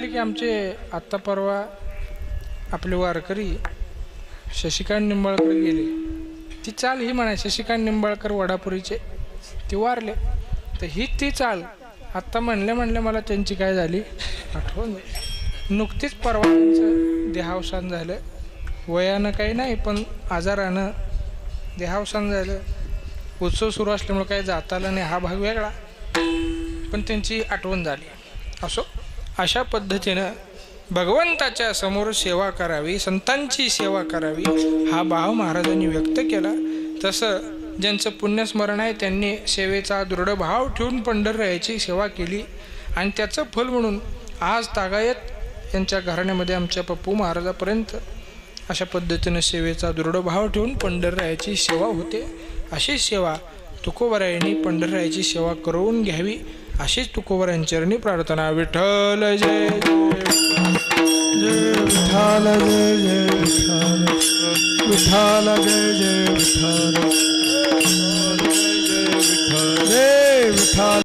झाली की आमचे आत्ता परवा आपले वारकरी शशिकांत निंबाळकर गेले. ती चाल ही म्हणा, शशिकांत निंबाळकर वडापुरीचे ते वारले, तर ही ती चाल आत्ता म्हणल्या मला त्यांची काय झाली आठवण. नुकतीच परवा त्यांचं देहावसान झालं. वयानं काही नाही पण आजारानं देहावसान झालं. उत्सव सुरू असल्यामुळे काही जाता आलं नाही, हा भाग वेगळा, पण त्यांची आठवण झाली. असो, अशा पद्धतीनं भगवंताच्या समोर सेवा करावी, संतांची सेवा करावी हा भाव महाराजांनी व्यक्त केला. तसं ज्यांचं पुण्यस्मरण आहे त्यांनी सेवेचा दृढ भाव ठेवून पंढररायाची सेवा केली आणि त्याचं फल म्हणून आज तागायत यांच्या घराण्यामध्ये आमच्या पप्पू महाराजापर्यंत अशा पद्धतीनं सेवेचा दृढ भाव ठेवून पंढररायाची सेवा होते. अशी सेवा तुकोबरायांनी पंढररायाची सेवा करून घ्यावी अशीच तुकोबरायांचरणी प्रार्थना. विठ्ठल जय जय विठ्ठल जय जय विठ्ठल, विठ्ठल जय जय विठ्ठल, जय विठ्ठल.